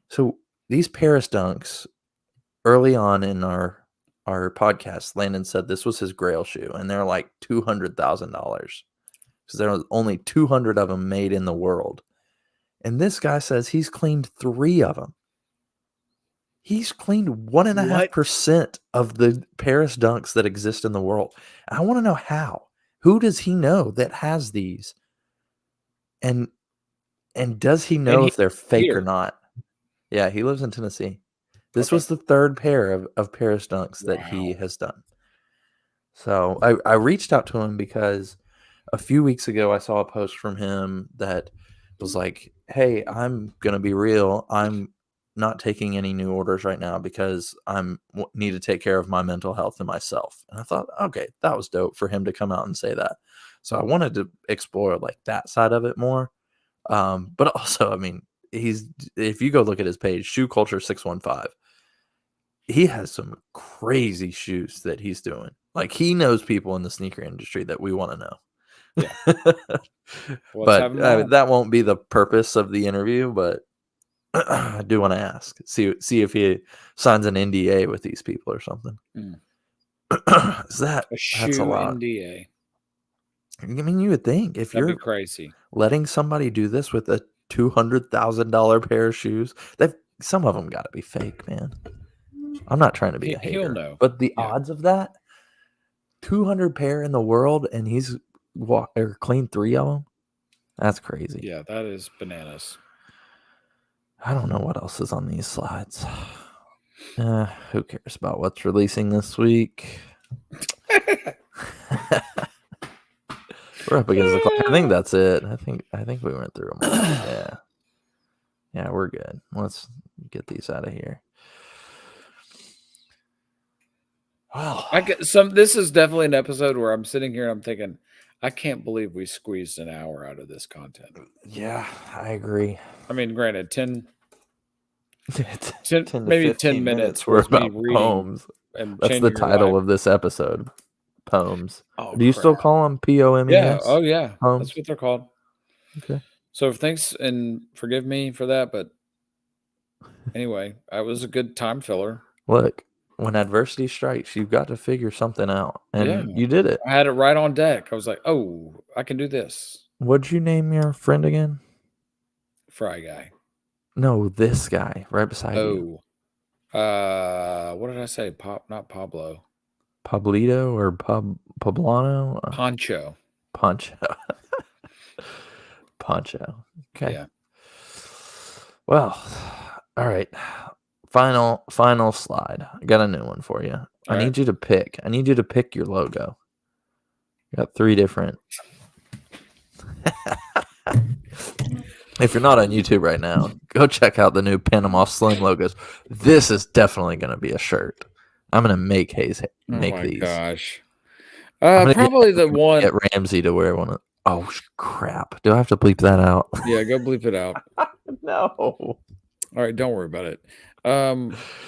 So these Paris Dunks, early on in our podcast, Landon said this was his grail shoe, and they're like $200,000 because there was only 200 of them made in the world. And this guy says he's cleaned 3 of them. He's cleaned 1.5% of the Paris Dunks that exist in the world. I want to know how. Who does he know that has these? And does he know if they're fake or not? Yeah, he lives in Tennessee. This was the 3rd pair of Paris Dunks that he has done. So I reached out to him because a few weeks ago I saw a post from him that was like, hey, I'm going to be real. I'm not taking any new orders right now because need to take care of my mental health and myself. And I thought, okay, that was dope for him to come out and say that. So I wanted to explore like that side of it more. But also, I mean, if you go look at his page, Shoe Culture 615, he has some crazy shoes that he's doing. Like, he knows people in the sneaker industry that we want to know. Yeah. But that won't be the purpose of the interview, but I do want to ask, see if he signs an NDA with these people or something. Is that's a lot. NDA. I mean, you would think if That'd you're be crazy letting somebody do this with a $200,000 pair of shoes, some of them got to be fake, man. I'm not trying to be a hater, he'll know. But the odds of that, 200 pair in the world, and he's cleaned 3 of them. That's crazy. Yeah, that is bananas. I don't know what else is on these slides. Who cares about what's releasing this week? We're up against the clock. I think that's it. I think we went through them all. Yeah, we're good. Let's get these out of here. Wow. This is definitely an episode where I'm sitting here and I'm thinking, I can't believe we squeezed an hour out of this content. Yeah, I agree. I mean, granted, 10 maybe 10 minutes were about Pomes. That's the title of this episode. Pomes. Do you still call them Pomes? Yeah. Oh, yeah. Pomes? That's what they're called. Okay. So thanks and forgive me for that, but anyway, I was a good time filler. Look, when adversity strikes, you've got to figure something out, and you did it. I had it right on deck. I was like, "Oh, I can do this." What'd you name your friend again? Fry Guy. No, this guy right beside you. What did I say? Not Pablo. Pablito or Poblano? Poncho. Poncho. Okay. Yeah. Well, all right. Final slide. I got a new one for you. I need you to pick. I need you to pick your logo. I got 3 different. If you're not on YouTube right now, go check out the new Panama Slim logos. This is definitely going to be a shirt. I'm going to make Hayes make these. Oh my gosh. Probably the one. Get Ramsey to wear one. Oh crap! Do I have to bleep that out? Yeah, go bleep it out. No. All right, don't worry about it.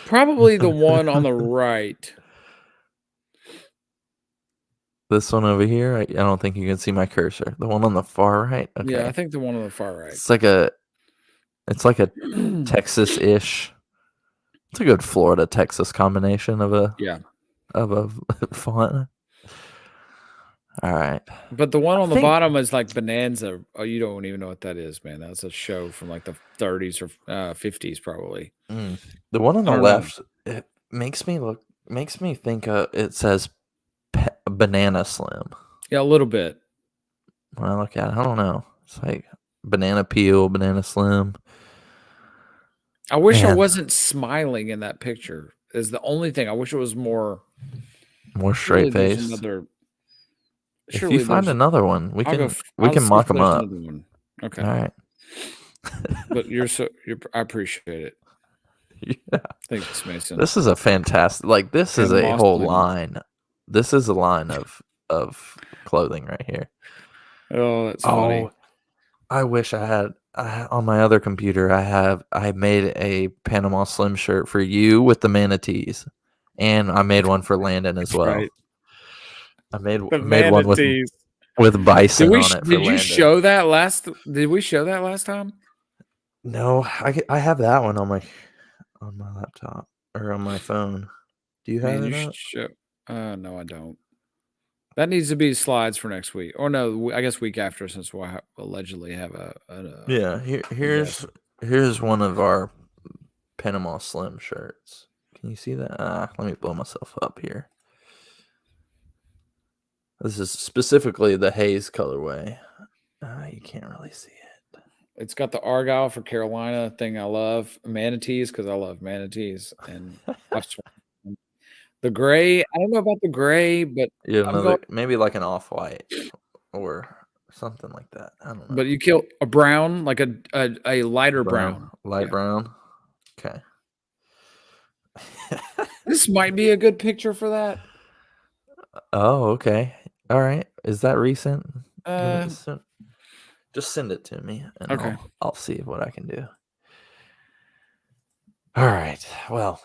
Probably the one on the right. This one over here. I don't think you can see my cursor. The one on the far right. Okay. Yeah, I think the one on the far right. It's like a Texas-ish. It's a good Florida-Texas combination of a font. All right. But the one on the bottom is like Bonanza. Oh, you don't even know what that is, man. That's a show from like the 30s or 50s, probably. The one on the left, it makes me think it says Banana Slim. Yeah, a little bit. When I look at it, I don't know. It's like banana peel, Banana Slim. I wish I wasn't smiling in that picture. Is the only thing. I wish it was more straight face. If you find another one, we can mock them up. Okay. All right. But I appreciate it. Yeah. Thanks, Mason. This is a fantastic. This is a whole line. This is a line of clothing right here. Oh, that's funny. I wish I had on my other computer. I made a Panama Slim shirt for you with the manatees, and I made one for Landon as well. Right. I made one with bison on it. Did you show that last? Did we show that last time? No, I have that one on my laptop or on my phone. Do you have it? No, I don't. That needs to be slides for next week, or no? I guess week after, since we'll allegedly have yeah. Here's one of our Panama Slim shirts. Can you see that? Let me blow myself up here. This is specifically the Hayes colorway. You can't really see it. It's got the Argyle for Carolina thing. I love manatees because I love manatees, and the gray. I don't know about the gray, but maybe like an off-white or something like that. I don't know. But you kill a brown, like a lighter brown. Light brown. Okay. This might be a good picture for that. Oh, okay. All right. Is that recent? Just Just send it to me, and Okay. I'll see what I can do. All right. Well,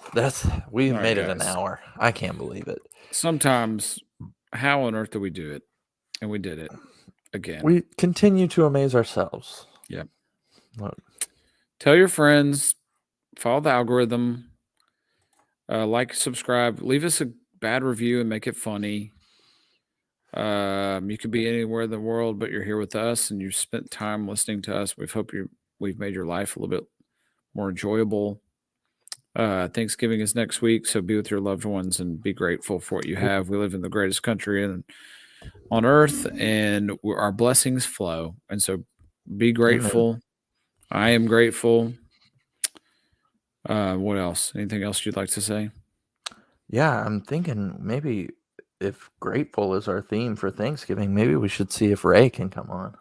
we All right, made it an guys. hour. I can't believe it. Sometimes, how on earth do we do it? And we did it again. We continue to amaze ourselves. Yep. Look. Tell your friends, follow the algorithm, like, subscribe, leave us a bad review and make it funny. You could be anywhere in the world, but you're here with us and you've spent time listening to us. We've made your life a little bit more enjoyable. Thanksgiving is next week, so be with your loved ones and be grateful for what you have. We live in the greatest country on earth, and our blessings flow. And so be grateful. Amen. I am grateful. What else? Anything else you'd like to say? Yeah, I'm thinking maybe if grateful is our theme for Thanksgiving, maybe we should see if Ray can come on.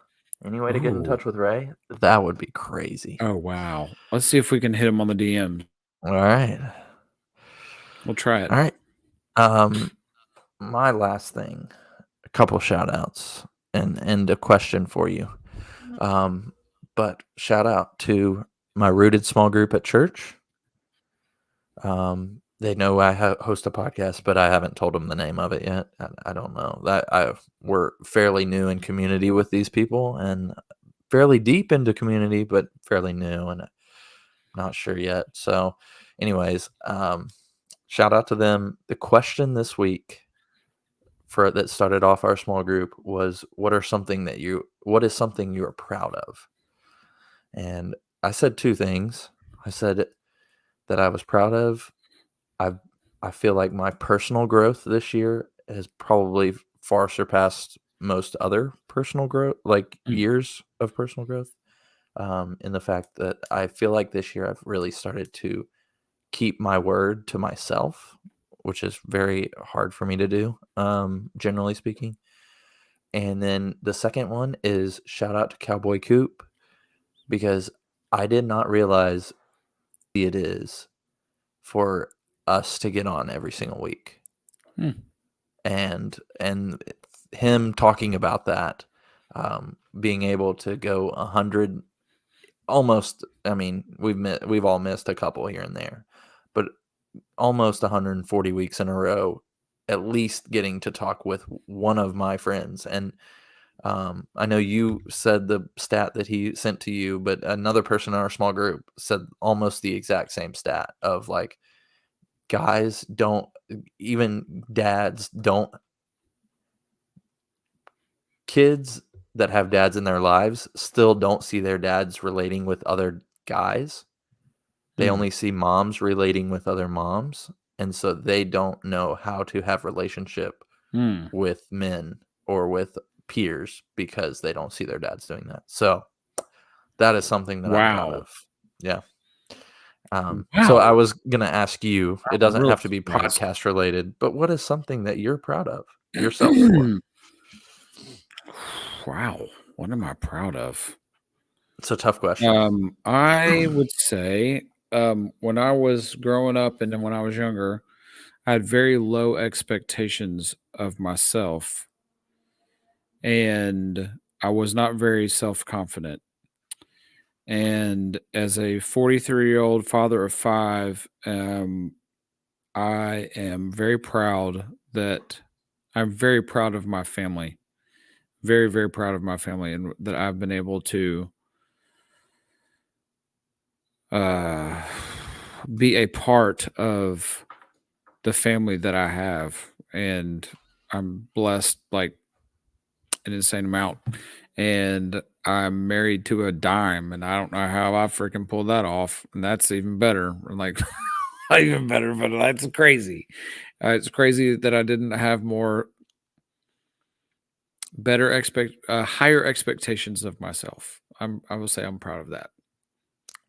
Any way to get in touch with Ray? That would be crazy. Oh, wow. Let's see if we can hit him on the DM. All right. We'll try it. All right. My last thing, a couple shout outs and a question for you. But shout out to my Rooted small group at church. They know I host a podcast, but I haven't told them the name of it yet. I don't know that we're fairly new in community with these people and fairly deep into community, but fairly new and not sure yet. So anyways, shout out to them. The question this week that started off our small group was, what is something you are proud of? And I said two things. I said that I was proud of. I feel like my personal growth this year has probably far surpassed most other personal growth, like years of personal growth. In the fact that I feel like this year I've really started to keep my word to myself, which is very hard for me to do, generally speaking. And then the second one is shout out to Cowboy Coop, because I did not realize it is for us to get on every single week. And him talking about that, being able to go 100, almost, I mean, we've all missed a couple here and there, but almost 140 weeks in a row, at least getting to talk with one of my friends. And I know you said the stat that he sent to you, but another person in our small group said almost the exact same stat of like, kids that have dads in their lives still don't see their dads relating with other guys. They only see moms relating with other moms. And so they don't know how to have relationship with men or with peers because they don't see their dads doing that. So that is something that I'm proud of. Yeah. So I was going to ask you, it doesn't have to be podcast related, but what is something that you're proud of yourself for? Wow. What am I proud of? It's a tough question. I would say when I was growing up and then when I was younger, I had very low expectations of myself. And I was not very self-confident. And as a 43-year-old father of 5, I am very proud I'm very proud of my family. Very, very proud of my family, and that I've been able to be a part of the family that I have. And I'm blessed like an insane amount. And I'm married to a dime, and I don't know how I freaking pulled that off. And that's even better. Like, not even better, but that's crazy. It's crazy that I didn't have higher expectations of myself. I will say I'm proud of that.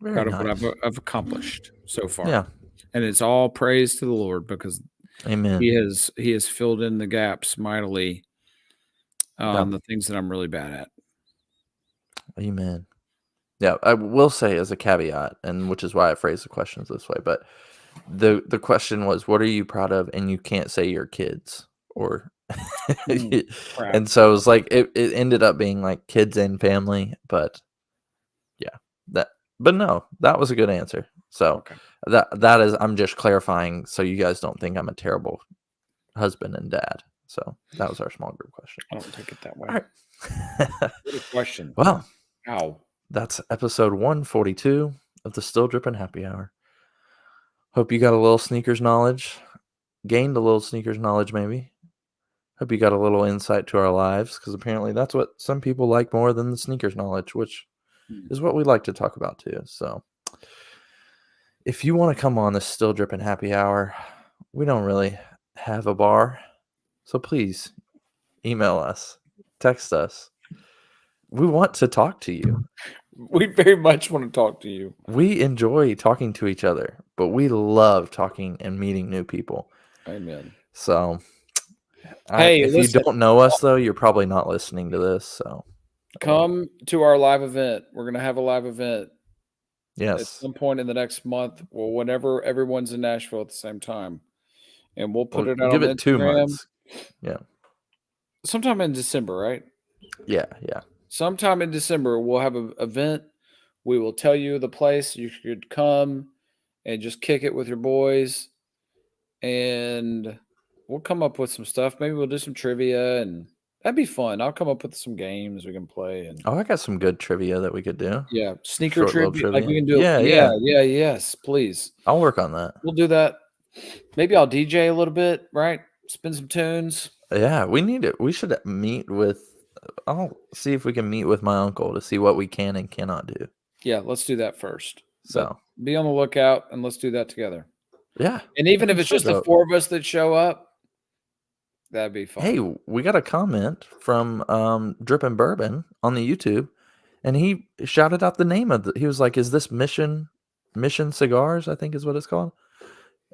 Very Proud nice. of what I've accomplished so far. Yeah. And it's all praise to the Lord, because Amen. He has filled in the gaps mightily on the things that I'm really bad at. Amen. Yeah, I will say as a caveat, and which is why I phrased the questions this way, but the question was, what are you proud of? And you can't say your kids or And so it was like it ended up being like kids and family, but yeah, but no, that was a good answer. So that is, I'm just clarifying so you guys don't think I'm a terrible husband and dad. So that was our small group question. I don't take it that way. All right. What a question. Well, how? That's episode 142 of the Still Drippin' Happy Hour. Hope you got a little sneakers knowledge, gained a little sneakers knowledge maybe. Hope you got a little insight to our lives, because apparently that's what some people like more than the sneakers knowledge, which is what we like to talk about too. So if you want to come on the Still Drippin' Happy Hour, we don't really have a bar, so please email us, text us. We want to talk to you. We very much want to talk to you. We enjoy talking to each other, but we love talking and meeting new people. Amen. So, hey, if you don't know us, though, you're probably not listening to this. So, come to our live event. We're going to have a live event. Yes. At some point in the next month, or whenever everyone's in Nashville at the same time. And we'll put it out on Instagram. 2 months. Yeah. Sometime in December, right? Yeah. Sometime in December, we'll have an event. We will tell you the place. You should come and just kick it with your boys. And we'll come up with some stuff. Maybe we'll do some trivia, and that'd be fun. I'll come up with some games we can play. And I got some good trivia that we could do. Yeah, sneaker trivia. Like we can do. Yeah. Yes, please. I'll work on that. We'll do that. Maybe I'll DJ a little bit, right? Spin some tunes. Yeah, we need it. We should meet with. I'll see if we can meet with my uncle to see what we can and cannot do. Yeah, let's do that first. So be on the lookout, and let's do that together. Yeah. And even if it's just the 4 of us that show up, that'd be fun. Hey, we got a comment from Drippin' Bourbon on the YouTube, and he shouted out the name of he was like, is this Mission Cigars, I think is what it's called.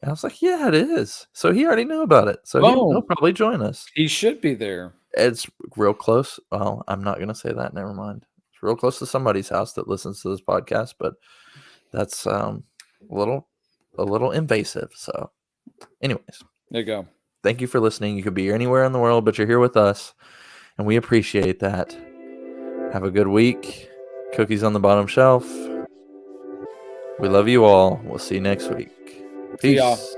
And I was like, yeah, it is. So he already knew about it. So he'll probably join us. He should be there. It's real close. Well, I'm not going to say that. Never mind. It's real close to somebody's house that listens to this podcast, but that's a little invasive. So anyways, there you go. Thank you for listening. You could be anywhere in the world, but you're here with us, and we appreciate that. Have a good week. Cookies on the bottom shelf. We love you all. We'll see you next week. Peace.